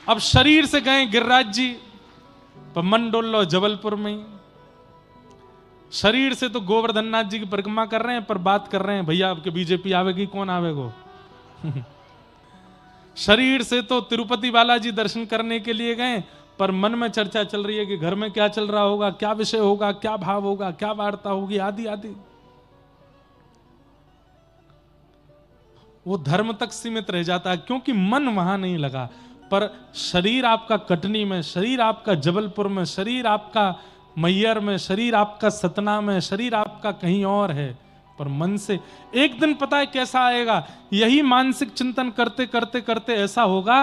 अब शरीर से गए गिरिराज जी, पर मन डोल लो जबलपुर में। शरीर से तो गोवर्धन नाथ जी की परिक्रमा कर रहे हैं, पर बात कर रहे हैं भैया आपके बीजेपी आवेगी, कौन आवेगो। शरीर से तो तिरुपति बालाजी दर्शन करने के लिए गए, पर मन में चर्चा चल रही है कि घर में क्या चल रहा होगा, क्या विषय होगा, क्या भाव होगा, क्या वार्ता होगी, आदि आदि। वो धर्म तक सीमित रह जाता है क्योंकि मन वहां नहीं लगा। पर शरीर आपका कटनी में, शरीर आपका जबलपुर में, शरीर आपका मैयर में, शरीर आपका सतना में, शरीर आपका कहीं और है, पर मन से एक दिन पता है कैसा आएगा। यही मानसिक चिंतन करते करते करते ऐसा होगा,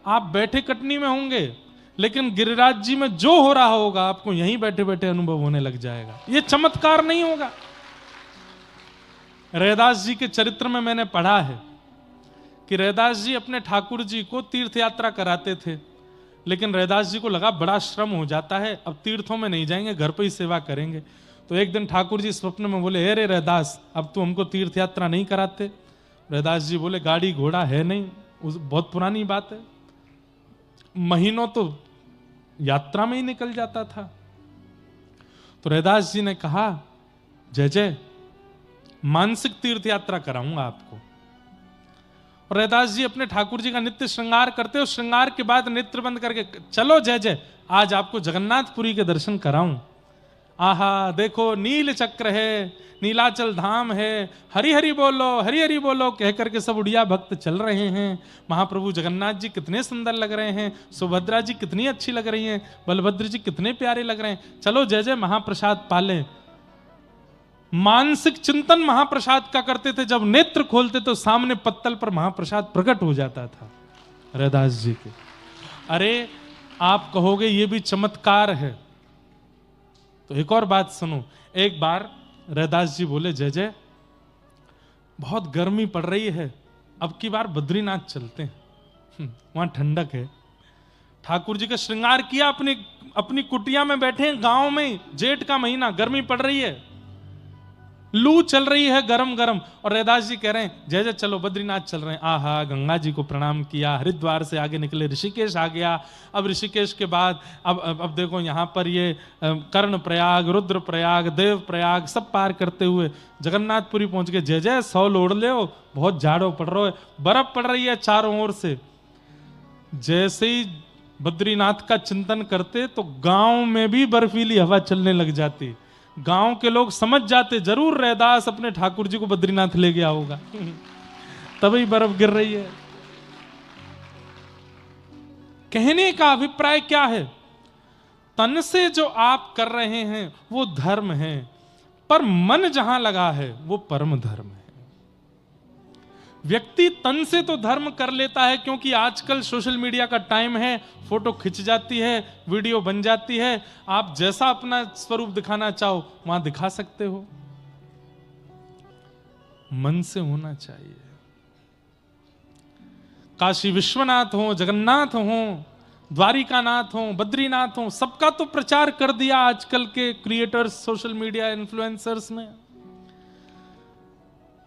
आप बैठे कटनी में होंगे लेकिन गिरिराज जी में जो हो रहा होगा आपको यहीं बैठे बैठे अनुभव होने लग जाएगा। ये चमत्कार नहीं होगा। रैदास जी के चरित्र में मैंने पढ़ा है कि रैदास जी अपने ठाकुर जी को तीर्थ यात्रा कराते थे, लेकिन रैदास जी को लगा बड़ा श्रम हो जाता है, अब तीर्थों में नहीं जाएंगे, घर पर ही सेवा करेंगे। तो एक दिन ठाकुर जी स्वप्न में बोले, अरे रैदास अब तू हमको तीर्थ यात्रा नहीं कराते। रैदास जी बोले, गाड़ी घोड़ा है नहीं, बहुत पुरानी बात है, महीनों तो यात्रा में ही निकल जाता था। तो रैदास जी ने कहा, जय जय, मानसिक तीर्थ यात्रा कराऊंगा आपको। और रैदास जी अपने ठाकुर जी का नित्य श्रृंगार करते हो, श्रृंगार के बाद नेत्र बंद करके, चलो जय जय, आज आपको जगन्नाथपुरी के दर्शन कराऊं। आहा, देखो नील चक्र है, नीलाचल धाम है, हरि हरि बोलो, हरि हरि बोलो कह करके सब उड़िया भक्त चल रहे हैं। महाप्रभु जगन्नाथ जी कितने सुंदर लग रहे हैं, सुभद्रा जी कितनी अच्छी लग रही हैं, बलभद्र जी कितने प्यारे लग रहे हैं, चलो जय जय महाप्रसाद पालें। मानसिक चिंतन महाप्रसाद का करते थे, जब नेत्र खोलते तो सामने पत्तल पर महाप्रसाद प्रकट हो जाता था रैदास जी के। अरे आप कहोगे ये भी चमत्कार है, तो एक और बात सुनो। एक बार रैदास जी बोले, जय जय बहुत गर्मी पड़ रही है, अब की बार बद्रीनाथ चलते हैं, वहां ठंडक है। ठाकुर जी का श्रृंगार किया, अपनी कुटिया में बैठे हैं गांव में, जेठ का महीना, गर्मी पड़ रही है, लू चल रही है गरम गरम, और रैदास जी कह रहे हैं जय जय चलो बद्रीनाथ चल रहे हैं। आहा, गंगा जी को प्रणाम किया, हरिद्वार से आगे निकले, ऋषिकेश आ गया। अब ऋषिकेश के बाद अब देखो यहाँ पर ये कर्ण प्रयाग, रुद्र प्रयाग, देव प्रयाग सब पार करते हुए जगन्नाथपुरी पहुंच गए। जय जय सौल ओढ़ ले, बहुत झाड़ो पड़ रहा है, बर्फ पड़ रही है चारों ओर से। जैसे ही बद्रीनाथ का चिंतन करते तो गांव में भी बर्फीली हवा चलने लग जाती। गांव के लोग समझ जाते जरूर रैदास अपने ठाकुर जी को बद्रीनाथ ले गया होगा, तभी बर्फ गिर रही है। कहने का अभिप्राय क्या है? तन से जो आप कर रहे हैं वो धर्म है, पर मन जहां लगा है वो परम धर्म है। व्यक्ति तन से तो धर्म कर लेता है क्योंकि आजकल सोशल मीडिया का टाइम है, फोटो खिंच जाती है, वीडियो बन जाती है, आप जैसा अपना स्वरूप दिखाना चाहो वहां दिखा सकते हो। मन से होना चाहिए। काशी विश्वनाथ हो, जगन्नाथ हो, द्वारिकानाथ हो, बद्रीनाथ हो, सबका तो प्रचार कर दिया आजकल के क्रिएटर्स, सोशल मीडिया इन्फ्लुएंसर्स में।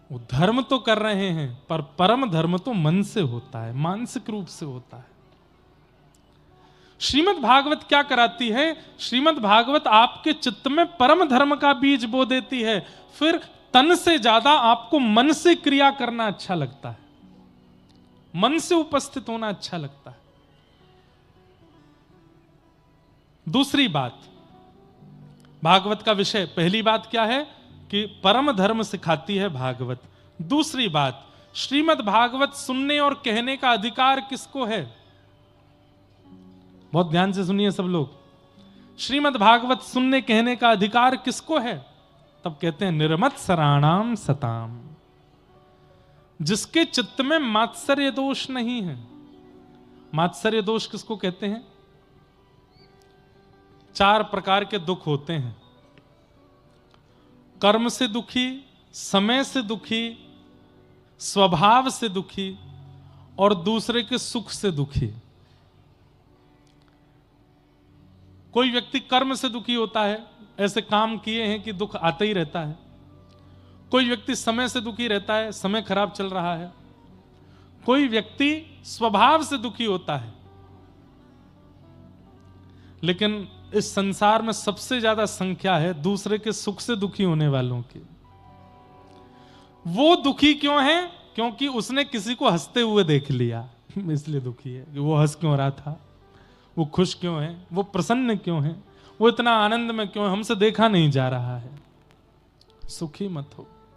वो धर्म तो कर रहे हैं, पर परम धर्म तो मन से होता है, मानसिक रूप से होता है। श्रीमद् भागवत क्या कराती है? श्रीमद् भागवत आपके चित्त में परम धर्म का बीज बो देती है। फिर तन से ज्यादा आपको मन से क्रिया करना अच्छा लगता है, मन से उपस्थित होना अच्छा लगता है। दूसरी बात, भागवत का विषय, पहली बात क्या है कि परम धर्म सिखाती है भागवत। दूसरी बात, श्रीमद् भागवत सुनने और कहने का अधिकार किसको है? बहुत ध्यान से सुनिए सब लोग। श्रीमद् भागवत सुनने कहने का अधिकार किसको है? तब कहते हैं निर्मत्सराणाम सताम, जिसके चित्त में मात्सर्य दोष नहीं है। मात्सर्य दोष किसको कहते हैं? 4 प्रकार के दुख होते हैं। कर्म से दुखी, समय से दुखी, स्वभाव से दुखी और दूसरे के सुख से दुखी। कोई व्यक्ति कर्म से दुखी होता है, ऐसे काम किए हैं कि दुख आता ही रहता है। कोई व्यक्ति समय से दुखी रहता है, समय खराब चल रहा है। कोई व्यक्ति स्वभाव से दुखी होता है। लेकिन इस संसार में सबसे ज्यादा संख्या है दूसरे के सुख से दुखी होने वालों की। वो दुखी क्यों है? क्योंकि उसने किसी को हंसते हुए देख लिया, इसलिए दुखी है। कि वो हंस क्यों रहा था, वो खुश क्यों है, वो प्रसन्न क्यों है, वो इतना आनंद में क्यों है, हमसे देखा नहीं जा रहा है। सुखी मत हो।